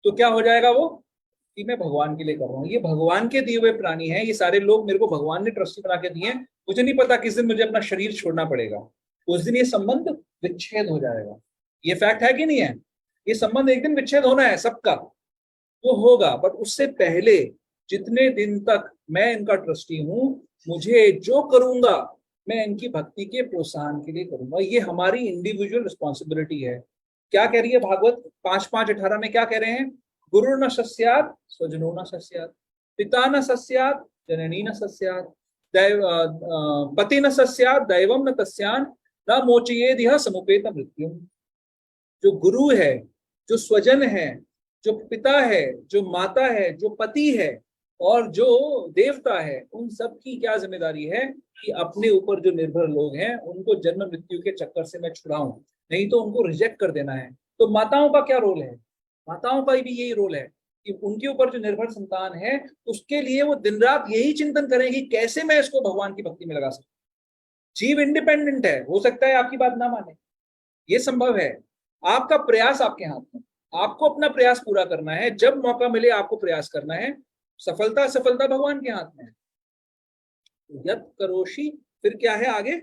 तो क्या हो जाएगा वो, कि मैं भगवान के लिए कर रहा हूँ, ये भगवान के दिए हुए प्राणी हैं, ये सारे लोग मेरे को भगवान ने ट्रस्टी बना के दिए हैं, मुझे नहीं पता किस दिन मुझे अपना शरीर छोड़ना पड़ेगा, उस दिन ये संबंध विच्छेद हो जाएगा। ये फैक्ट है कि नहीं है, ये संबंध एक दिन विच्छेद होना है सबका, वो होगा, बट उससे पहले जितने दिन तक मैं इनका ट्रस्टी हूं, मुझे जो करूंगा मैं इनकी भक्ति के प्रोत्साहन के लिए करूंगा। ये हमारी इंडिविजुअल रिस्पॉन्सिबिलिटी है। क्या कह रही है भागवत 5:5-18 में, क्या कह रहे हैं, गुरु न सस्यात् स्वजनो न सस्यात्, पिता न सस्यात् जननी न सस्यात्, पति न सस्यात् दैवम न तस्यान्, न मोचयेद यह समुपेत मृत्यु। जो गुरु है, जो स्वजन है, जो पिता है, जो माता है, जो पति है और जो देवता है, उन सब की क्या जिम्मेदारी है कि अपने ऊपर जो निर्भर लोग हैं उनको जन्म मृत्यु के चक्कर से मैं छुड़ाऊं, नहीं तो उनको रिजेक्ट कर देना है। तो माताओं का क्या रोल है, माताओं का भी यही रोल है कि उनके ऊपर जो निर्भर संतान है उसके लिए वो दिन रात यही चिंतन करें कि कैसे मैं इसको भगवान की भक्ति में लगा सकूं। जीव इंडिपेंडेंट है, हो सकता है आपकी बात ना माने, ये संभव है, आपका प्रयास आपके हाथ में, आपको अपना प्रयास पूरा करना है, जब मौका मिले आपको प्रयास करना है, सफलता सफलता भगवान के हाथ में है। यद करोषि, फिर क्या है आगे,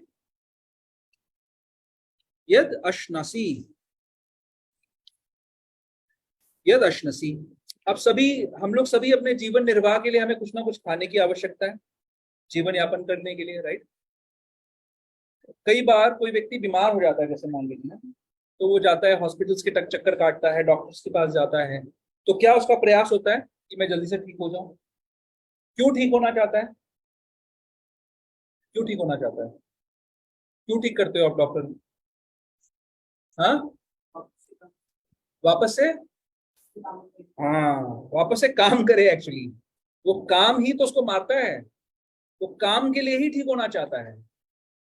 यद अश्नसी, यद अश्नसी। अब सभी हम लोग सभी अपने जीवन निर्वाह के लिए हमें कुछ ना कुछ खाने की आवश्यकता है, जीवन यापन करने के लिए, राइट। कई बार कोई व्यक्ति बीमार हो जाता है, जैसे मान लीजिए, तो वो जाता है हॉस्पिटल्स के चक्कर काटता है, डॉक्टर्स के पास जाता है, तो क्या उसका प्रयास होता है कि मैं जल्दी से ठीक हो जाऊं। क्यों ठीक होना चाहता है, क्यों ठीक होना चाहता है, क्यों ठीक करते हो आप डॉक्टर, हाँ, वापस से, हाँ, वापस से काम करे। एक्चुअली वो काम ही तो उसको मारता है, वो काम के लिए ही ठीक होना चाहता है।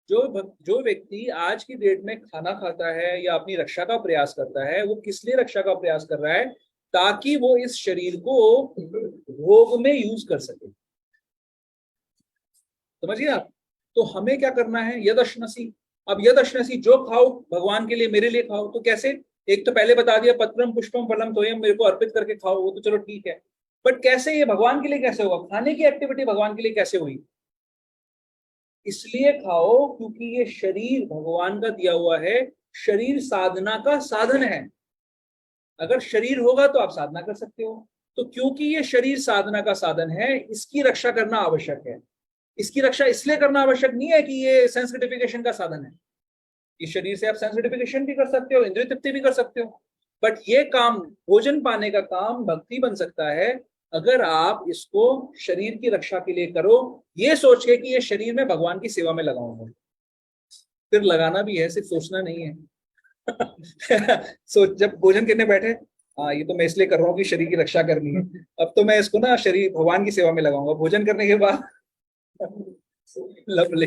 जो व्यक्ति आज की डेट में खाना खाता है या अपनी रक्षा का प्रयास करता है, वो किस लिए रक्षा का प्रयास कर रहा है, ताकि वो इस शरीर को भोग में यूज कर सके, समझिए आप। तो हमें क्या करना है, यदश्नसी। अब यदश्नसी, जो खाओ भगवान के लिए, मेरे लिए खाओ, तो कैसे, एक तो पहले बता दिया, पत्रम पुष्पम फलम तोयम, मेरे को अर्पित करके खाओ, वो तो चलो ठीक है, बट कैसे, ये भगवान के लिए कैसे होगा, खाने की एक्टिविटी भगवान के लिए कैसे हुई, इसलिए खाओ क्योंकि ये शरीर भगवान का दिया हुआ है, शरीर साधना का साधन है। अगर शरीर होगा तो आप साधना कर सकते हो, तो क्योंकि ये शरीर साधना का साधन है, इसकी रक्षा करना आवश्यक है। इसकी रक्षा इसलिए करना आवश्यक नहीं है कि ये सेंस ग्रेटिफिकेशन का साधन है, इस शरीर से आप सेंस ग्रेटिफिकेशन भी कर सकते हो, इंद्रिय तृप्ति भी कर सकते हो, बट ये काम, भोजन पाने का काम भक्ति बन सकता है अगर आप इसको शरीर की रक्षा के लिए करो, ये सोच के कि ये शरीर में भगवान की सेवा में लगाऊंगा। फिर लगाना भी है, सिर्फ सोचना नहीं है। जब भोजन करने बैठे, हाँ ये तो मैं इसलिए कर रहा हूँ कि शरीर की रक्षा करनी है, अब तो मैं इसको ना शरीर भगवान की सेवा में लगाऊंगा। भोजन करने के बाद लब ले,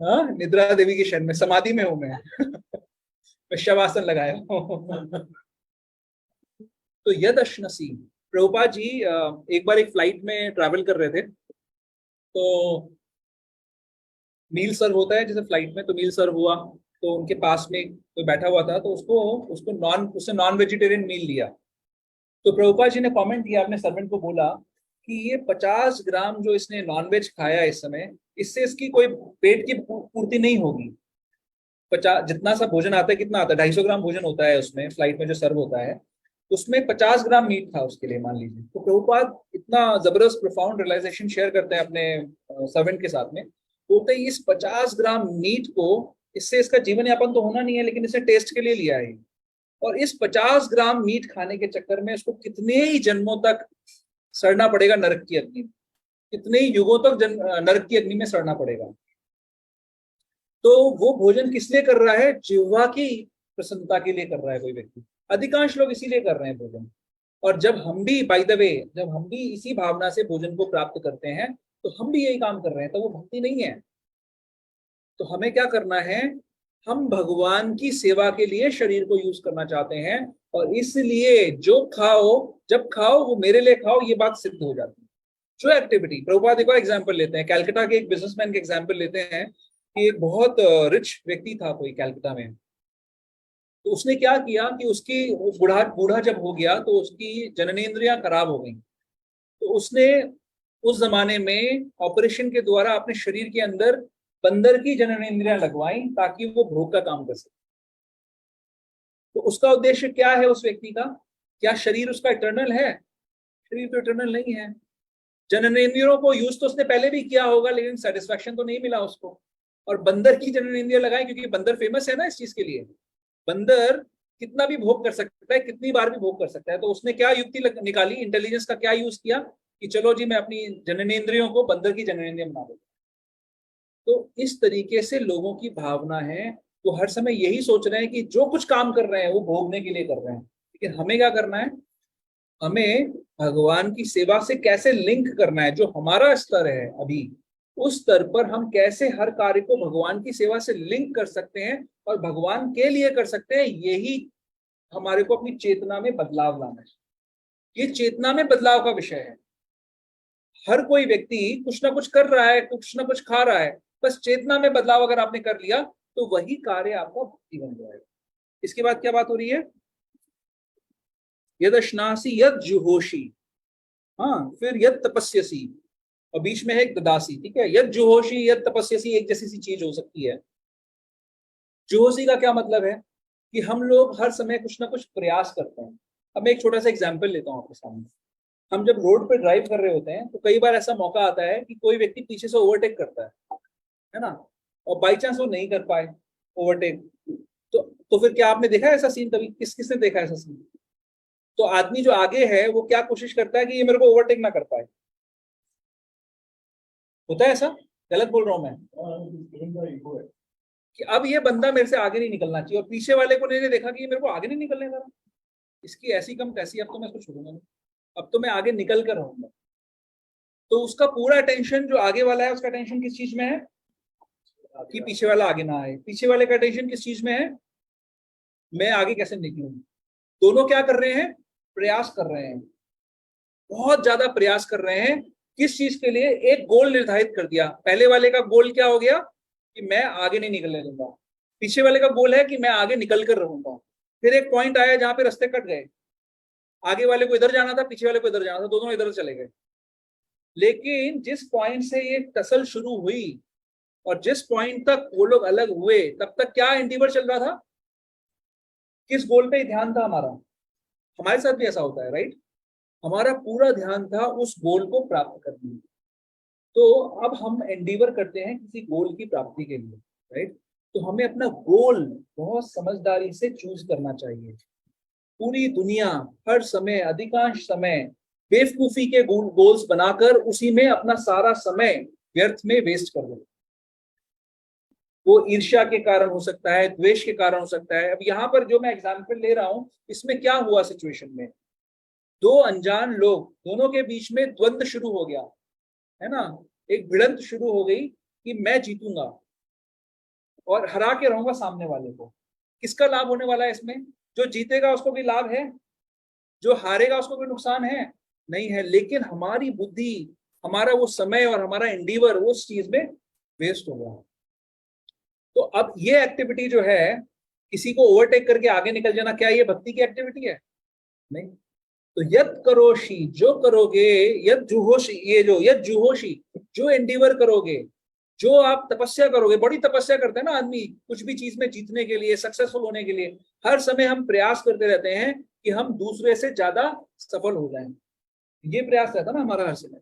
हाँ, निद्रा देवी की शरण में, समाधि में हूं मैं शवासन लगाया हूं। तो यदश्नसी, प्रभुपाद जी एक बार एक फ्लाइट में ट्रैवल कर रहे थे, तो मील सर्व होता है जैसे फ्लाइट में, तो मील सर्व हुआ, तो उनके पास में कोई बैठा हुआ था, तो उसने नॉन वेजिटेरियन मील लिया। तो प्रभुपाद जी ने कमेंट किया, अपने सर्वेंट को बोला कि ये 50 ग्राम जो इसने नॉनवेज खाया इस समय, इससे इसकी कोई पेट की पूर्ति नहीं होगी। 50 जितना सा भोजन आता है, कितना आता है, 250 ग्राम भोजन होता है उसमें, फ्लाइट में जो सर्व होता है, उसमें 50 ग्राम मीट था उसके लिए, मान लीजिए। तो प्रभुपाद इतना जबरदस्त प्रोफाउंड रियलाइजेशन शेयर करते हैं अपने सर्वेंट के साथ में, बोलते हैं इस 50 ग्राम मीट को, इससे इसका जीवन यापन तो होना नहीं है, लेकिन इसे टेस्ट के लिए लिया है, और इस 50 ग्राम मीट खाने के चक्कर में उसको कितने ही जन्मों तक सड़ना पड़ेगा नरक की अग्नि में, कितने ही युगों तक नरक की अग्नि में सड़ना पड़ेगा। तो वो भोजन किस लिए कर रहा है, जिह्वा की प्रसन्नता के लिए कर रहा है कोई व्यक्ति, अधिकांश लोग इसीलिए कर रहे हैं भोजन। और जब हम भी बाय द वे, जब हम भी इसी भावना से भोजन को प्राप्त करते हैं तो हम भी यही काम कर रहे हैं, तो वो भक्ति नहीं है। तो हमें क्या करना है, हम भगवान की सेवा के लिए शरीर को यूज करना चाहते हैं, और इसलिए जो खाओ, जब खाओ वो मेरे लिए खाओ, ये बात सिद्ध हो जाती है। जो एक्टिविटी, प्रभुपाद एक और एग्जाम्पल लेते हैं, कैलकाटा के एक बिजनेसमैन के एग्जाम्पल लेते हैं कि एक बहुत रिच व्यक्ति था कोई कैलकाटा में। तो उसने क्या किया कि उसकी बूढ़ा बूढ़ा जब हो गया तो उसकी जननेंद्रियां खराब हो गई। तो उसने उस जमाने में ऑपरेशन के द्वारा अपने शरीर के अंदर बंदर की जननेंद्रियां लगवाई ताकि वो भोग का काम कर सके। तो उसका उद्देश्य क्या है उस व्यक्ति का? क्या शरीर उसका इटर्नल है? शरीर तो इटर्नल नहीं है। जननेंद्रियों को यूज तो उसने पहले भी किया होगा, लेकिन सेटिस्फैक्शन तो नहीं मिला उसको। और बंदर की जननेंद्रियां लगाई, क्योंकि बंदर फेमस है ना इस चीज के लिए। बंदर कितना भी भोग कर सकता है, कितनी बार भी भोग कर सकता है। तो उसने क्या युक्ति निकाली, इंटेलिजेंस का क्या यूज किया कि चलो जी मैं अपनी जननेंद्रियों को बंदर की जननेंद्रियां बना दूंगा। तो इस तरीके से लोगों की भावना है, वो हर समय यही सोच रहे हैं कि जो कुछ काम कर रहे हैं वो भोगने के लिए कर रहे हैं। लेकिन हमें क्या करना है, हमें भगवान की सेवा से कैसे लिंक करना है। जो हमारा स्तर है अभी, उस स्तर पर हम कैसे हर कार्य को भगवान की सेवा से लिंक कर सकते हैं और भगवान के लिए कर सकते हैं। यही हमारे को अपनी चेतना में बदलाव लाना है। ये चेतना में बदलाव का विषय है। हर कोई व्यक्ति कुछ ना कुछ कर रहा है, कुछ ना कुछ खा रहा है, बस चेतना में बदलाव अगर आपने कर लिया तो वही कार्य आपका भक्ति बन जाएगा। इसके बाद क्या बात हो रही है, यद अश्नासी यद जुहोशी, हाँ, फिर यद तपस्यसी, और बीच में है एक ददासी। ठीक है, यद जुहोशी यद तपस्यसी एक जैसी सी चीज हो सकती है। जुहोशी का क्या मतलब है कि हम लोग हर समय कुछ ना कुछ प्रयास करते हैं। अब मैं एक छोटा सा एग्जाम्पल लेता हूँ आपके सामने। हम जब रोड पे ड्राइव कर रहे होते हैं तो कई बार ऐसा मौका आता है कि कोई व्यक्ति पीछे से ओवरटेक करता है ना, और बाई चांस वो नहीं कर पाए ओवरटेक, तो फिर क्या आपने देखा है ऐसा सीन कभी? किसने देखा है ऐसा सीन? तो आदमी जो आगे है वो क्या कोशिश करता है कि ये मेरे को ओवरटेक ना कर पाए। होता है ऐसा? गलत बोल रहा हूं मैं? कि अब ये बंदा मेरे से आगे नहीं निकलना चाहिए, और पीछे वाले को ने देखा कि ये मेरे को आगे नहीं निकलने देगा, इसकी ऐसी कम कैसी, अब तो मैं इसको छोड़ूंगा नहीं, अब तो मैं आगे निकल कर रहूंगा। तो उसका पूरा टेंशन, जो आगे वाला है उसका टेंशन किस चीज में है कि पीछे वाला आगे ना आए, पीछे वाले का टेंशन किस चीज में है, मैं आगे कैसे निकलूं। दोनों क्या कर रहे हैं, प्रयास कर रहे हैं, बहुत ज्यादा प्रयास कर रहे हैं। किस चीज के लिए? एक गोल निर्धारित कर दिया। पहले वाले का गोल क्या हो गया कि मैं आगे नहीं निकलने दूंगा, पीछे वाले का गोल है कि मैं आगे निकल कर रहूंगा। फिर एक पॉइंट आया जहां पे रास्ते कट गए, आगे वाले को इधर जाना था, पीछे वाले को इधर जाना था, दोनों इधर चले गए। लेकिन जिस पॉइंट से ये टसल शुरू हुई और जिस पॉइंट तक वो लोग अलग हुए, तब तक क्या एंटीवर चल रहा था, किस गोल पे ध्यान था हमारा? हमारे साथ भी ऐसा होता है, राइट? हमारा पूरा ध्यान था उस गोल को प्राप्त करने में। तो अब हम एंडीवर करते हैं किसी गोल की प्राप्ति के लिए, राइट? तो हमें अपना गोल बहुत समझदारी से चूज करना चाहिए। पूरी दुनिया हर समय, अधिकांश समय बेवकूफी के गोल्स बनाकर उसी में अपना सारा समय व्यर्थ में वेस्ट कर देते। वो ईर्ष्या के कारण हो सकता है, द्वेष के कारण हो सकता है। अब यहाँ पर जो मैं एग्जाम्पल ले रहा हूं, इसमें क्या हुआ सिचुएशन में, दो अनजान लोग, दोनों के बीच में द्वंद्व शुरू हो गया, है ना, एक भिड़ंत शुरू हो गई कि मैं जीतूंगा और हरा के रहूंगा सामने वाले को। किसका लाभ होने वाला है इसमें? जो जीतेगा उसको भी लाभ है, जो हारेगा उसको भी नुकसान है? नहीं है। लेकिन हमारी बुद्धि, हमारा वो समय और हमारा एंडीवर उस चीज में वेस्ट हो गया। तो अब ये एक्टिविटी जो है, किसी को ओवरटेक करके आगे निकल जाना, क्या ये भक्ति की एक्टिविटी है? नहीं। तो यद करोशी, जो करोगे, यद जुहोशी, ये जो यद जुहोशी, जो एंडीवर करोगे, जो आप तपस्या करोगे। बड़ी तपस्या करते हैं ना आदमी कुछ भी चीज में जीतने के लिए, सक्सेसफुल होने के लिए। हर समय हम प्रयास करते रहते हैं कि हम दूसरे से ज्यादा सफल हो जाएं, ये प्रयास रहता है ना हमारा हर समय।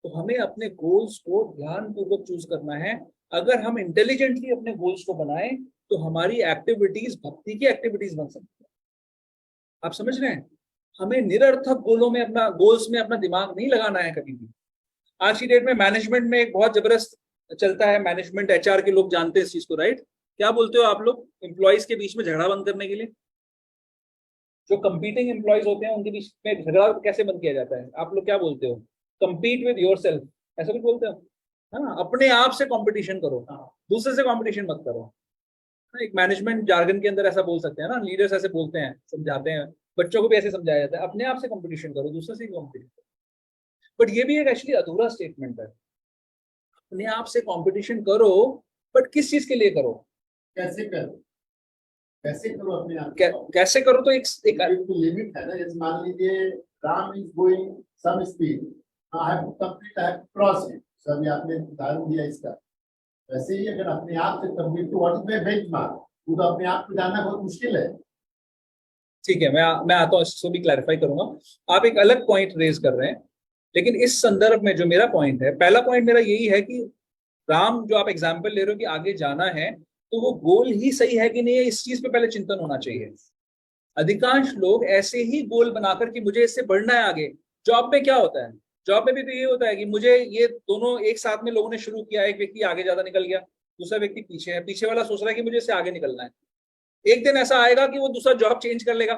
तो हमें अपने गोल्स को ध्यान पूर्वक चूज करना है। अगर हम इंटेलिजेंटली अपने गोल्स को बनाएं तो हमारी एक्टिविटीज भक्ति की एक्टिविटीज बन सकती है। आप समझ रहे हैं? हमें निरर्थक गोल्स में अपना दिमाग नहीं लगाना है कभी भी। आज की डेट में मैनेजमेंट में एक बहुत जबरदस्त चलता है, मैनेजमेंट, एचआर के लोग जानते हैं इस चीज को, राइट? क्या बोलते हो आप लोग एम्प्लॉयज के बीच में झगड़ा बंद करने के लिए? जो कंपीटिंग एम्प्लॉयज होते हैं उनके बीच में झगड़ा कैसे बंद किया जाता है? आप लोग क्या बोलते हो? कंपीट विद योरसेल्फ, ऐसा कुछ बोलते हो? हाँ, अपने आप से कंपटीशन करो, दूसरे से कंपटीशन मत करो। एक मैनेजमेंट जार्गन के अंदर ऐसा बोल सकते हैं ना, लीडर्स ऐसे बोलते हैं, समझाते हैं, बच्चों को भी ऐसे समझाया जाता है, अपने आप से कंपटीशन करो, दूसरे से कंपटीशन करो। बट ये भी एक एक्चुअली अधूरा स्टेटमेंट है। अपने आप से कंपटीशन करो, बट किस चीज के लिए करो? कैसे करो, कैसे करो अपने आप कैसे करो? तो एक लिमिट है ना। जैसे मान लीजिए Ram is going some speed, I have complete, I have cross it. सभी आपने उदाहरण दिया इसका। वैसे ही अगर अपने आप से complete to what is my benchmark, वो तो अपने आप को जानना बहुत मुश्किल है। ठीक है, मैं आता हूँ, इसको भी क्लैरिफाई करूंगा। आप एक अलग पॉइंट रेज कर रहे हैं, लेकिन इस संदर्भ में जो मेरा पॉइंट है, पहला पॉइंट मेरा यही है कि राम जो आप एग्जाम्पल ले रहे हो कि आगे जाना है, तो वो गोल ही सही है कि नहीं है, इस चीज पे पहले चिंतन होना चाहिए। अधिकांश लोग ऐसे ही गोल बनाकर कि मुझे इससे बढ़ना है आगे। जॉब में क्या होता है? जॉब में भी तो ये होता है कि मुझे ये दोनों एक साथ में लोगों ने शुरू किया, एक व्यक्ति आगे ज्यादा निकल गया, दूसरा व्यक्ति पीछे है, पीछे वाला सोच रहा है कि मुझे इससे आगे निकलना है। एक दिन ऐसा आएगा कि वो दूसरा जॉब चेंज कर लेगा,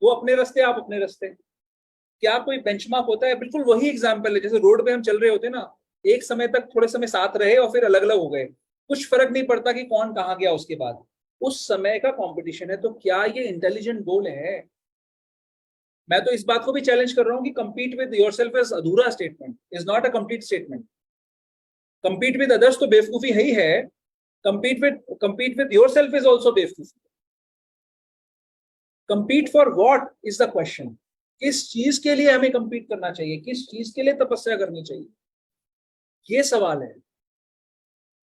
वो अपने रास्ते, आप अपने रास्ते। क्या कोई बेंचमार्क होता है? बिल्कुल वही एग्जाम्पल है, जैसे रोड पे हम चल रहे होते हैं ना, एक समय तक थोड़े समय साथ रहे और फिर अलग अलग हो गए, कुछ फर्क नहीं पड़ता कि कौन कहाँ गया उसके बाद, उस समय का कंपटीशन है। तो क्या ये इंटेलिजेंट गोल है? मैं तो इस बात को भी चैलेंज कर रहा हूं कि compete with yourself इज अधूरा statement, is not a complete statement. compete with others तो बेवकूफी है ही है, compete with yourself is also बेवकूफी। compete for what is the question? किस चीज के लिए हमें compete करना चाहिए, किस चीज के लिए तपस्या करनी चाहिए, ये सवाल है।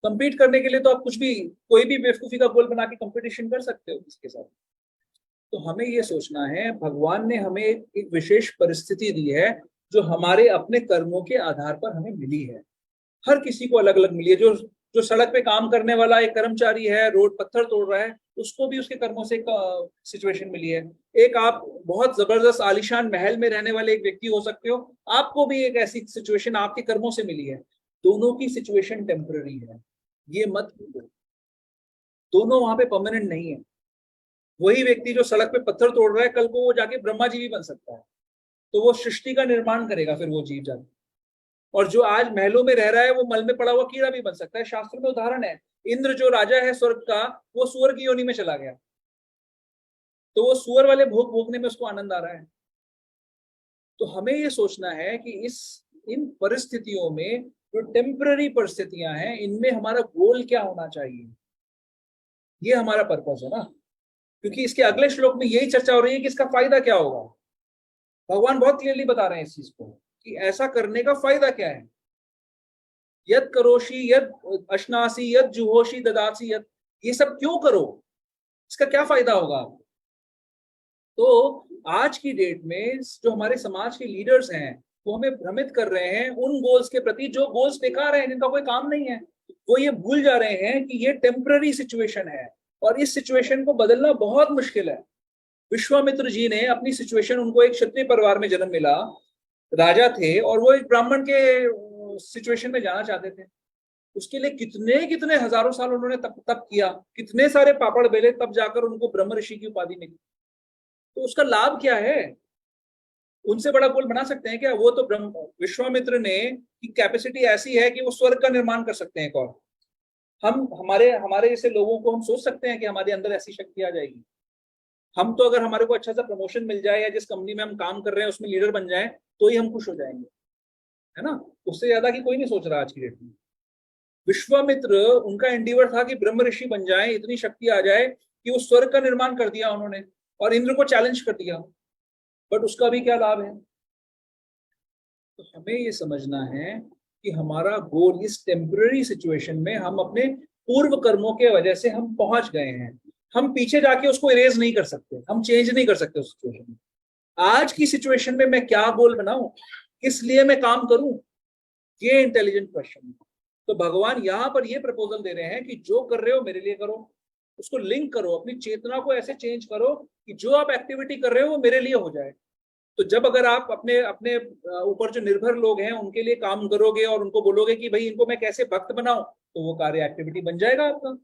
compete करने के लिए तो आप कुछ भी, कोई भी बेवकूफी का गोल बना के कंपटीशन कर सकते हो किसके साथ। तो हमें ये सोचना है, भगवान ने हमें एक विशेष परिस्थिति दी है जो हमारे अपने कर्मों के आधार पर हमें मिली है। हर किसी को अलग अलग मिली है। जो जो सड़क पे काम करने वाला एक कर्मचारी है, रोड पत्थर तोड़ रहा है, उसको भी उसके कर्मों से एक सिचुएशन मिली है। एक आप बहुत जबरदस्त आलीशान महल में रहने वाले एक व्यक्ति हो सकते हो, आपको भी एक ऐसी सिचुएशन आपके कर्मों से मिली है। दोनों की सिचुएशन टेम्पररी है, ये मत भूलो। दोनों वहां पे परमानेंट नहीं है। वही व्यक्ति जो सड़क पे पत्थर तोड़ रहा है, कल को वो जाके ब्रह्मा जी भी बन सकता है, तो वो सृष्टि का निर्माण करेगा फिर वो जीव जाके। और जो आज महलों में रह रहा है, वो मल में पड़ा हुआ कीड़ा भी बन सकता है। शास्त्र में उदाहरण है, इंद्र जो राजा है स्वर्ग का, वो सुअर की योनि में चला गया, तो वो सुअर वाले भोग भोगने में उसको आनंद आ रहा है। तो हमें ये सोचना है कि इन परिस्थितियों में, जो टेम्पररी परिस्थितियां हैं, इनमें हमारा गोल क्या होना चाहिए, ये हमारा पर्पस है ना। क्योंकि इसके अगले श्लोक में यही चर्चा हो रही है कि इसका फायदा क्या होगा। भगवान बहुत क्लियरली बता रहे हैं इस चीज को कि ऐसा करने का फायदा क्या है। यद करोशी यद अश्नासी यद जुहोशी ददासी यद, ये सब क्यों करो, इसका क्या फायदा होगा। तो आज की डेट में जो हमारे समाज के लीडर्स हैं, वो हमें भ्रमित कर रहे हैं उन गोल्स के प्रति जो गोल्स बेकार हैं, जिनका कोई काम नहीं है। वो ये भूल जा रहे हैं कि ये टेम्पररी सिचुएशन है और इस सिचुएशन को बदलना बहुत मुश्किल है। विश्वामित्र जी ने अपनी सिचुएशन, उनको एक क्षत्रिय परिवार में जन्म मिला, राजा थे, और वो एक ब्राह्मण के सिचुएशन में जाना चाहते थे। उसके लिए कितने कितने हजारों साल उन्होंने तप किया, कितने सारे पापड़ बेले, तब जाकर उनको ब्रह्म ऋषि की उपाधि मिली। तो उसका लाभ क्या है? उनसे बड़ा गोल बना सकते हैं क्या? वो तो विश्वामित्र ने की कैपेसिटी ऐसी है कि वो स्वर्ग का निर्माण कर सकते हैं। कौन हम, हमारे जैसे लोगों को हम सोच सकते हैं कि हमारे अंदर ऐसी शक्ति आ जाएगी? हम तो अगर हमारे को अच्छा सा प्रमोशन मिल जाए या जिस कंपनी में हम काम कर रहे हैं उसमें लीडर बन जाए, तो ही हम खुश हो जाएंगे, है ना। उससे ज्यादा की कोई नहीं सोच रहा आज की डेट में। विश्वामित्र, उनका एंडीवर था कि ब्रह्म ऋषि बन जाए, इतनी शक्ति आ जाए कि वो स्वर्ग का निर्माण कर दिया उन्होंने, और इंद्र को चैलेंज कर दिया। बट उसका भी क्या लाभ है? तो हमें ये समझना है कि हमारा गोल इस टेम्पररी सिचुएशन में, हम अपने पूर्व कर्मों के वजह से हम पहुंच गए हैं, हम पीछे जाके उसको इरेज नहीं कर सकते, हम चेंज नहीं कर सकते उस सिचुएशन में। आज की सिचुएशन में मैं क्या गोल बनाऊं, किस लिए मैं काम करूं, ये इंटेलिजेंट क्वेश्चन है। तो भगवान यहाँ पर ये प्रपोजल दे रहे हैं कि जो कर रहे हो मेरे लिए करो, उसको लिंक करो, अपनी चेतना को ऐसे चेंज करो कि जो आप एक्टिविटी कर रहे हो वो मेरे लिए हो जाए। तो जब अगर आप अपने अपने ऊपर जो निर्भर लोग हैं उनके लिए काम करोगे और उनको बोलोगे कि भाई इनको मैं कैसे भक्त बनाऊं, तो वो कार्य एक्टिविटी बन जाएगा आपका।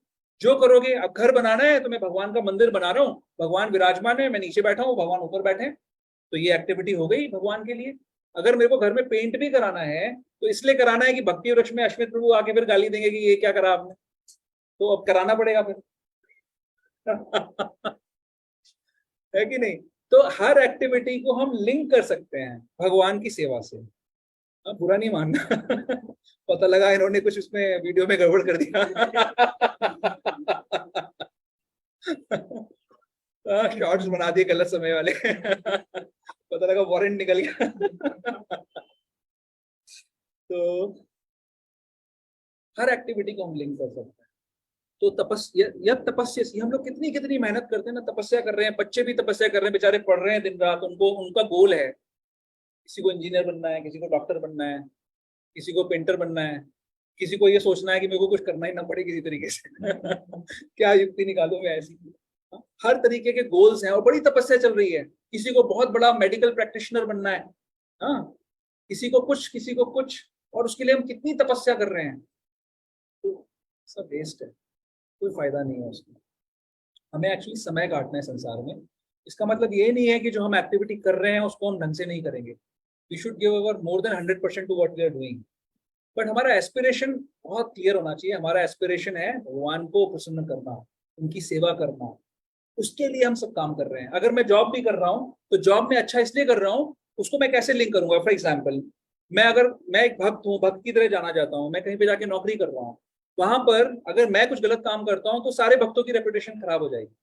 जो करोगे, अब घर बनाना है तो मैं भगवान का मंदिर बना रहा हूँ, भगवान विराजमान है, मैं नीचे बैठा हूँ, भगवान ऊपर बैठे हैं, तो ये एक्टिविटी हो गई भगवान के लिए। अगर मेरे को घर में पेंट भी कराना है तो इसलिए कराना है कि भक्ति वृक्ष में अश्वित प्रभु आके फिर गाली देंगे कि ये क्या करा आपने, तो अब कराना पड़ेगा फिर। है कि नहीं? तो हर एक्टिविटी को हम लिंक कर सकते हैं भगवान की सेवा से। अब बुरा नहीं मानना। पता लगा इन्होंने कुछ उसमें वीडियो में गड़बड़ कर दिया। शॉर्ट्स बना दिए गलत समय वाले। पता लगा वारंट निकल गया। तो हर एक्टिविटी को हम लिंक कर सकते हैं। तो तपस्या हम लोग कितनी कितनी मेहनत करते हैं ना, तपस्या कर रहे हैं, बच्चे भी तपस्या कर रहे हैं, बेचारे पढ़ रहे हैं दिन रात, उनको उनका गोल है, किसी को इंजीनियर बनना है, किसी को डॉक्टर बनना है, किसी को पेंटर बनना है, किसी को ये सोचना है कि मेरे को कुछ करना ही ना पड़े किसी तरीके से। क्या युक्ति निकालूं मैं ऐसी। हर तरीके के गोल्स हैं और बड़ी तपस्या चल रही है। किसी को बहुत बड़ा मेडिकल प्रैक्टिशनर बनना है, हाँ, किसी को कुछ, और उसके लिए हम कितनी तपस्या कर रहे हैं, तो सब वेस्ट है, कोई फायदा नहीं है उसका। हमें एक्चुअली समय काटना है संसार में। इसका मतलब ये नहीं है कि जो हम एक्टिविटी कर रहे हैं उसको हम ढंग से नहीं करेंगे। We should give our more than 100% to what we are doing. But हमारा एस्पिरेशन बहुत क्लियर होना चाहिए। हमारा एस्पिरेशन है भगवान को प्रसन्न करना, उनकी सेवा करना, उसके लिए हम सब काम कर रहे हैं। अगर मैं जॉब भी कर रहा हूँ तो जॉब में अच्छा इसलिए कर रहा हूँ, उसको मैं कैसे लिंक करूंगा। फॉर एग्जाम्पल, मैं एक भक्त हूँ, भक्त की तरह जाना जाता हूँ, मैं कहीं पे जाके नौकरी कर रहा हूँ, वहां पर अगर मैं कुछ गलत काम करता हूँ तो सारे भक्तों की रेपुटेशन खराब हो जाएगी।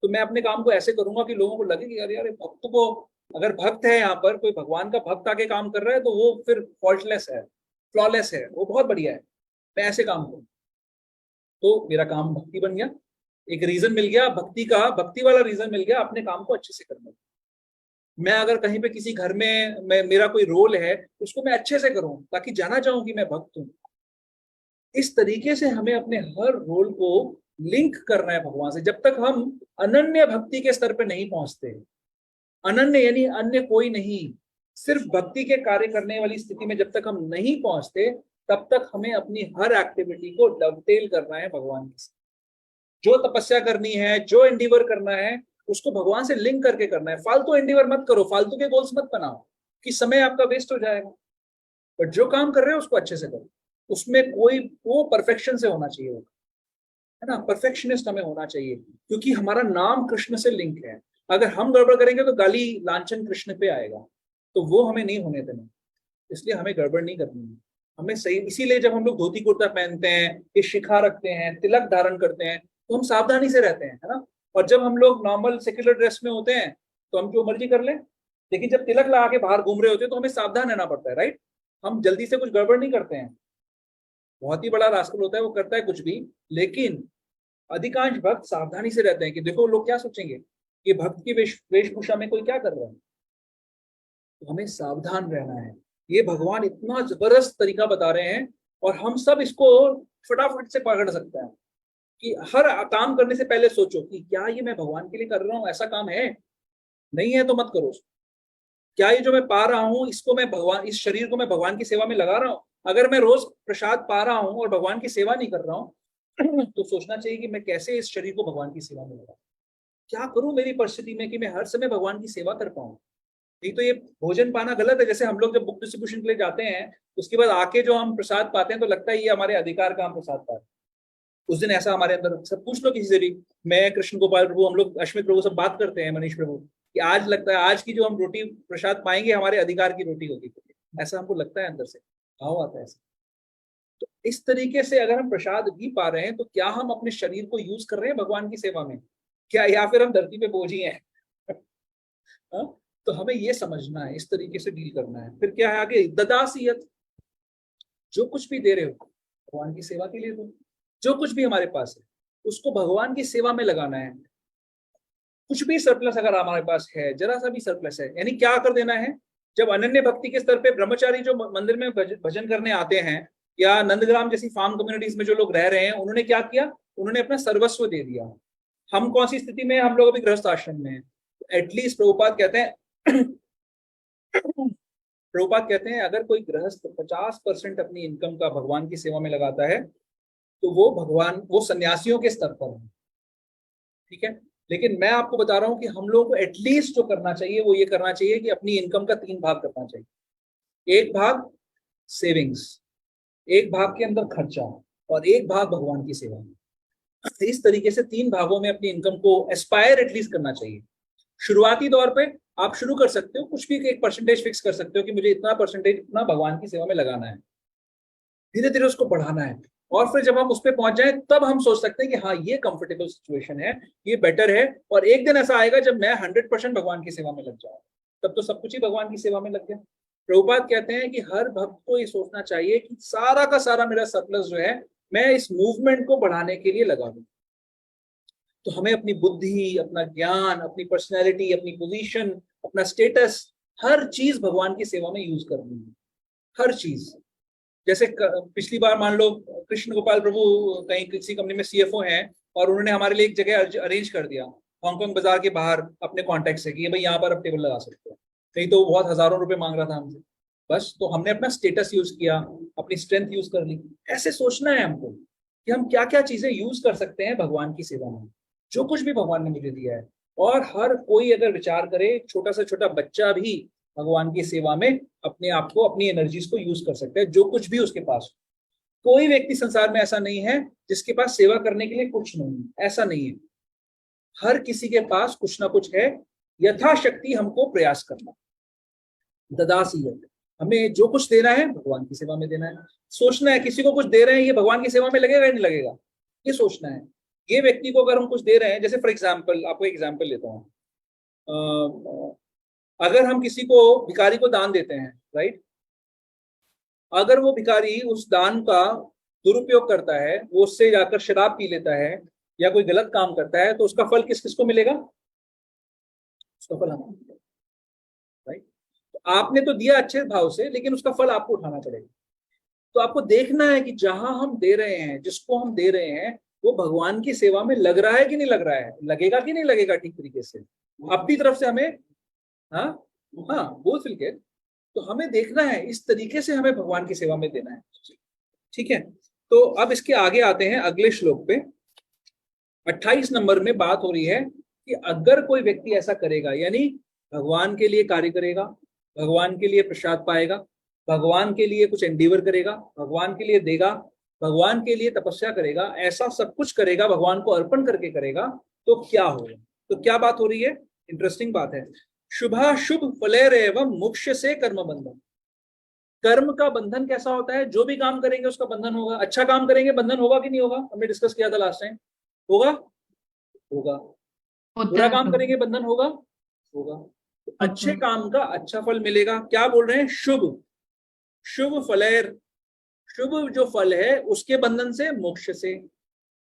तो मैं अपने काम को ऐसे करूंगा कि लोगों को लगे कि अरे यार भक्त को, अगर भक्त है यहाँ पर, कोई भगवान का भक्त आके काम कर रहा है तो वो फिर फॉल्टलेस है, फ्लॉलेस है, वो बहुत बढ़िया है, मैं ऐसे काम करूँ। तो मेरा काम भक्ति बन गया, एक रीजन मिल गया भक्ति का, भक्ति वाला रीजन मिल गया अपने काम को अच्छे से करने का। मैं अगर कहीं पे किसी घर में मेरा कोई रोल है, उसको मैं अच्छे से करूं ताकि जाना चाहूं कि मैं भक्त हूं। इस तरीके से हमें अपने हर रोल को लिंक करना है भगवान से। जब तक हम अनन्य भक्ति के स्तर पे नहीं पहुंचते, अनन्य यानी अन्य कोई नहीं, सिर्फ भक्ति के कार्य करने वाली स्थिति में जब तक हम नहीं पहुंचते, तब तक हमें अपनी हर एक्टिविटी को डवटेल करना है भगवान के साथ। जो तपस्या करनी है, जो एंडीवर करना है, उसको भगवान से लिंक करके करना है। फालतू एंडीवर मत करो, फालतू के गोल्स मत बनाओ कि समय आपका वेस्ट हो जाएगा। बट जो काम कर रहे हो उसको अच्छे से करो, उसमें कोई वो परफेक्शन से होना चाहिए, है ना, परफेक्शनिस्ट हमें होना चाहिए, क्योंकि हमारा नाम कृष्ण से लिंक है। अगर हम गड़बड़ करेंगे तो गाली लांछन कृष्ण पे आएगा, तो वो हमें नहीं होने देना। इसलिए हमें गड़बड़ नहीं करनी है, हमें सही। इसीलिए जब हम लोग धोती कुर्ता पहनते हैं, ये शिखा रखते हैं, तिलक धारण करते हैं, तो हम सावधानी से रहते हैं, है ना। और जब हम लोग नॉर्मल सेक्युलर ड्रेस में होते हैं तो हम जो मर्जी कर लें, लेकिन जब तिलक लगा के बाहर घूम रहे होते हैं तो हमें सावधान रहना पड़ता है, राइट। हम जल्दी से कुछ गड़बड़ नहीं करते हैं। बहुत ही बड़ा रास्कल होता है, वो करता है कुछ भी, लेकिन अधिकांश भक्त सावधानी से रहते हैं कि देखो लोग क्या सोचेंगे, ये भक्त की वेशभूषा में कोई क्या कर रहा है। तो हमें सावधान रहना है। ये भगवान इतना जबरदस्त तरीका बता रहे हैं और हम सब इसको फटाफट से पकड़ सकते हैं कि हर काम करने से पहले सोचो कि क्या ये मैं भगवान के लिए कर रहा हूँ, ऐसा काम है, नहीं है तो मत करो। क्या ये जो मैं पा रहा हूँ, इसको मैं भगवान, इस शरीर को मैं भगवान की सेवा में लगा रहा हूँ। अगर मैं रोज प्रसाद पा रहा हूँ और भगवान की सेवा नहीं कर रहा हूँ, तो सोचना चाहिए कि मैं कैसे इस शरीर को भगवान की सेवा में लगा, क्या करूं मेरी परिस्थिति में कि मैं हर समय भगवान की सेवा कर पाऊं। नहीं तो ये भोजन पाना गलत है। जैसे हम लोग जब बुक डिस्ट्रीब्यूशन के लिए जाते हैं, उसके बाद आके जो हम प्रसाद पाते हैं तो लगता है ये हमारे अधिकार का हम प्रसाद पा रहे हैं। उस दिन ऐसा हमारे अंदर, सब पूछ लो किसी से भी, मैं, कृष्ण गोपाल प्रभु, हम लोग अश्वित प्रभु सब बात करते हैं, मनीष प्रभु, कि आज लगता है आज की जो हम रोटी प्रसाद पाएंगे हमारे अधिकार की रोटी होगी, ऐसा हमको लगता है, अंदर से भाव आता है ऐसा। तो इस तरीके से अगर हम प्रसाद भी पा रहे हैं तो क्या हम अपने शरीर को यूज कर रहे हैं भगवान की सेवा में क्या, या फिर हम धरती पे बोझ ही हैं। हाँ? तो हमें ये समझना है, इस तरीके से डील करना है। फिर क्या है आगे, ददासियत, जो कुछ भी दे रहे हो भगवान की सेवा के लिए दो। जो कुछ भी हमारे पास है उसको भगवान की सेवा में लगाना है। कुछ भी सरप्लस अगर हमारे पास है, जरा सा भी सरप्लस है, यानी क्या कर देना है। जब अनन्य भक्ति के स्तर पे ब्रह्मचारी जो मंदिर में भजन करने आते हैं, या नंदग्राम जैसी फार्म कम्युनिटीज में जो लोग रह रहे हैं, उन्होंने क्या किया, उन्होंने अपना सर्वस्व दे दिया। हम कौन सी स्थिति में, हम लोग अभी गृहस्थ आश्रम में हैं। एटलीस्ट प्रभुपाद कहते हैं प्रभुपाद कहते हैं अगर कोई गृहस्थ 50% अपनी इनकम का भगवान की सेवा में लगाता है तो वो भगवान, वो सन्यासियों के स्तर पर है, ठीक है। लेकिन मैं आपको बता रहा हूं कि हम लोगों को एटलीस्ट जो करना चाहिए वो ये करना चाहिए कि अपनी इनकम का 3 भाग करना चाहिए। एक भाग सेविंग्स, एक भाग के अंदर खर्चा, और एक भाग भगवान की सेवा में। इस तरीके से 3 भागों में अपनी इनकम को एस्पायर एटलीस्ट करना चाहिए। शुरुआती तौर पे आप शुरू कर सकते हो, कुछ भी एक परसेंटेज फिक्स कर सकते हो कि मुझे इतना परसेंटेज इतना भगवान की सेवा में लगाना है, धीरे धीरे उसको बढ़ाना है। और फिर जब हम उस पर पहुंच जाए तब हम सोच सकते हैं कि हाँ ये कंफर्टेबल सिचुएशन है, ये बेटर है। और एक दिन ऐसा आएगा जब मैं 100% भगवान की सेवा में लग जाऊँ, तब तो सब कुछ ही भगवान की सेवा में लग गया। प्रभुपाद कहते हैं कि हर भक्त को ये सोचना चाहिए कि सारा का सारा मेरा सरप्लस जो है मैं इस मूवमेंट को बढ़ाने के लिए लगा दूं। तो हमें अपनी बुद्धि, अपना ज्ञान, अपनी पर्सनैलिटी, अपनी पोजीशन, अपना स्टेटस, हर चीज भगवान की सेवा में यूज करनी है, हर चीज। जैसे पिछली बार मान लो कृष्ण गोपाल प्रभु कहीं किसी कंपनी में सीएफओ हैं और उन्होंने हमारे लिए एक जगह अरेंज कर दिया हांगकांग बाजार के बाहर अपने कॉन्टेक्ट से कि भाई यहाँ पर आप टेबल लगा सकते हो। कहीं तो बहुत हजारों रुपए मांग रहा था हमसे, बस तो हमने अपना स्टेटस यूज किया, अपनी स्ट्रेंथ यूज कर ली। ऐसे सोचना है हमको कि हम क्या क्या चीजें यूज कर सकते हैं भगवान की सेवा में, जो कुछ भी भगवान ने मुझे दिया है। और हर कोई अगर विचार करे, छोटा से छोटा बच्चा भी भगवान की सेवा में अपने आप को, अपनी एनर्जीज को यूज कर सकता है, जो कुछ भी उसके पास हो। कोई व्यक्ति संसार में ऐसा नहीं है जिसके पास सेवा करने के लिए कुछ नहीं है, ऐसा नहीं है। हर किसी के पास कुछ ना कुछ है, यथाशक्ति हमको प्रयास करना। ददासी है, हमें जो कुछ देना है भगवान की सेवा में देना है। सोचना है किसी को कुछ दे रहे हैं ये भगवान की सेवा में लगेगा या नहीं लगेगा, ये सोचना है। ये व्यक्ति को अगर हम कुछ दे रहे हैं, जैसे फॉर एग्जाम्पल आपको एग्जाम्पल लेता हूँ, अगर हम किसी को, भिखारी को दान देते हैं, राइट, अगर वो भिखारी उस दान का दुरुपयोग करता है, वो उससे जाकर शराब पी लेता है या कोई गलत काम करता है, तो उसका फल किस किस को मिलेगा? उसका फल हमें, राइट। तो आपने तो दिया अच्छे भाव से, लेकिन उसका फल आपको उठाना पड़ेगा। तो आपको देखना है कि जहां हम दे रहे हैं, जिसको हम दे रहे हैं, वो भगवान की सेवा में लग रहा है कि नहीं लग रहा है, लगेगा कि नहीं लगेगा ठीक तरीके से। अपनी तरफ से हमें, हाँ हाँ, बोल फिल के, तो हमें देखना है इस तरीके से हमें भगवान की सेवा में देना है, ठीक है। तो अब इसके आगे आते हैं अगले श्लोक पे। 28 नंबर में बात हो रही है कि अगर कोई व्यक्ति ऐसा करेगा, यानी भगवान के लिए कार्य करेगा, भगवान के लिए प्रसाद पाएगा, भगवान के लिए कुछ एंडीवर करेगा, भगवान के लिए देगा, भगवान के लिए तपस्या करेगा, ऐसा सब कुछ करेगा, भगवान को अर्पण करके करेगा, तो क्या होगा? तो क्या बात हो रही है? इंटरेस्टिंग बात है। शुभाशुभ फलेर एवं मोक्ष से कर्म बंधन। कर्म का बंधन कैसा होता है? जो भी काम करेंगे उसका बंधन होगा। अच्छा काम करेंगे बंधन होगा कि नहीं होगा? हमने डिस्कस किया था लास्ट टाइम, होगा, होगा। बुरा काम करेंगे बंधन होगा, होगा। तो अच्छे काम का अच्छा फल मिलेगा। क्या बोल रहे हैं? शुभ, शुभ फलेर, शुभ जो फल है उसके बंधन से, मोक्ष से।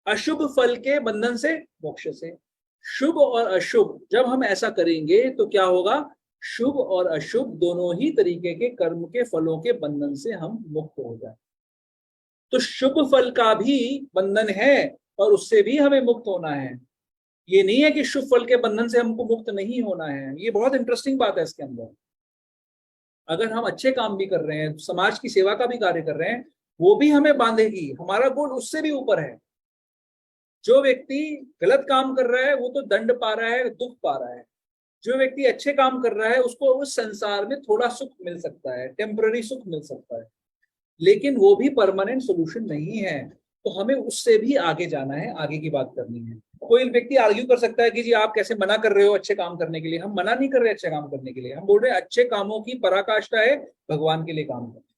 अशुभ फल के बंधन से, मोक्ष से। शुभ और अशुभ जब हम ऐसा करेंगे तो क्या होगा? शुभ और अशुभ दोनों ही तरीके के कर्म के फलों के बंधन से हम मुक्त हो जाए। तो शुभ फल का भी बंधन है और उससे भी हमें मुक्त होना है। ये नहीं है कि शुभ फल के बंधन से हमको मुक्त नहीं होना है। ये बहुत इंटरेस्टिंग बात है इसके अंदर। अगर हम अच्छे काम भी कर रहे हैं, समाज की सेवा का भी कार्य कर रहे हैं, वो भी हमें बांधेगी। हमारा गोल उससे भी ऊपर है। जो व्यक्ति गलत काम कर रहा है वो तो दंड पा रहा है, दुख पा रहा है। जो व्यक्ति अच्छे काम कर रहा है उसको उस संसार में थोड़ा सुख मिल सकता है, टेम्पररी सुख मिल सकता है, लेकिन वो भी परमानेंट सोल्यूशन नहीं है। तो हमें उससे भी आगे जाना है, आगे की बात करनी है। कोई व्यक्ति आर्ग्यू कर सकता है कि जी आप कैसे मना कर रहे हो अच्छे काम करने के लिए। हम मना नहीं कर रहे अच्छे काम करने के लिए, हम बोल रहे हैं अच्छे कामों की पराकाष्ठा है भगवान के लिए काम करना,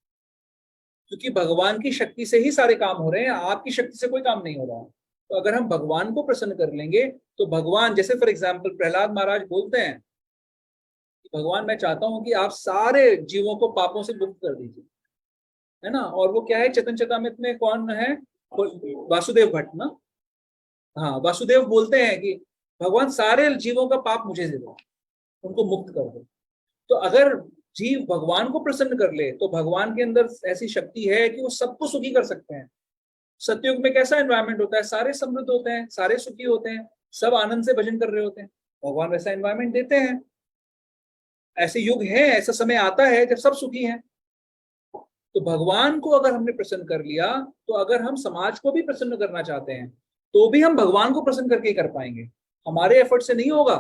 क्योंकि भगवान की शक्ति से ही सारे काम हो रहे हैं, आपकी शक्ति से कोई काम नहीं हो रहा। तो अगर हम भगवान को प्रसन्न कर लेंगे तो भगवान, जैसे फॉर एग्जाम्पल प्रहलाद महाराज बोलते हैं कि भगवान मैं चाहता हूं कि आप सारे जीवों को पापों से मुक्त कर दीजिए, है ना। और वो क्या है, चेतन चेतामृत में कौन है? वासुदेव भट्ट ना, हाँ, वासुदेव बोलते हैं कि भगवान सारे जीवों का पाप मुझे दे दो, उनको मुक्त कर दो। तो अगर जीव भगवान को प्रसन्न कर ले तो भगवान के अंदर ऐसी शक्ति है कि वो सबको सुखी कर सकते हैं। सतयुग में कैसा एनवायरनमेंट होता है? सारे समृद्ध होते हैं, सारे सुखी होते हैं, सब आनंद से भजन कर रहे होते हैं। भगवान वैसा एनवायरनमेंट देते हैं। ऐसे युग है, ऐसा समय आता है जब सब सुखी हैं। तो भगवान को अगर हमने प्रसन्न कर लिया, तो अगर हम समाज को भी प्रसन्न करना चाहते हैं तो भी हम भगवान को प्रसन्न करके ही कर पाएंगे। हमारे एफर्ट से नहीं होगा,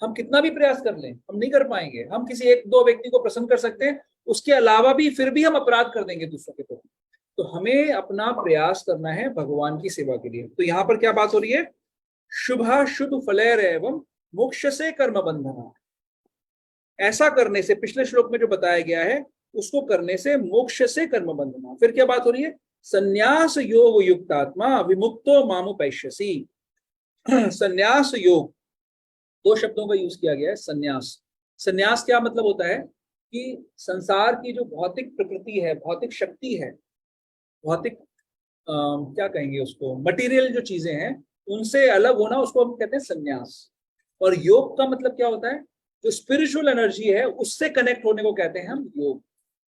हम कितना भी प्रयास कर लें हम नहीं कर पाएंगे। हम किसी एक दो व्यक्ति को प्रसन्न कर सकते हैं, उसके अलावा भी फिर भी हम अपराध कर देंगे दूसरों के प्रति। तो हमें अपना प्रयास करना है भगवान की सेवा के लिए। तो यहाँ पर क्या बात हो रही है, शुभ शुभ फलैर एवं मोक्ष से कर्म बंधना। ऐसा करने से, पिछले श्लोक में जो बताया गया है उसको करने से मोक्ष से कर्म बंधना। फिर क्या बात हो रही है, संन्यास योग युक्तात्मा विमुक्तो मामुपैष्यसि। संन्यास योग, दो शब्दों का यूज किया गया है। संन्यास, संन्यास क्या मतलब होता है कि संसार की जो भौतिक प्रकृति है, भौतिक शक्ति है, भौतिक क्या कहेंगे उसको, मटेरियल जो चीजें हैं उनसे अलग होना, उसको हम कहते हैं संन्यास। और योग का मतलब क्या होता है, जो स्पिरिचुअल एनर्जी है उससे कनेक्ट होने को कहते हैं हम योग।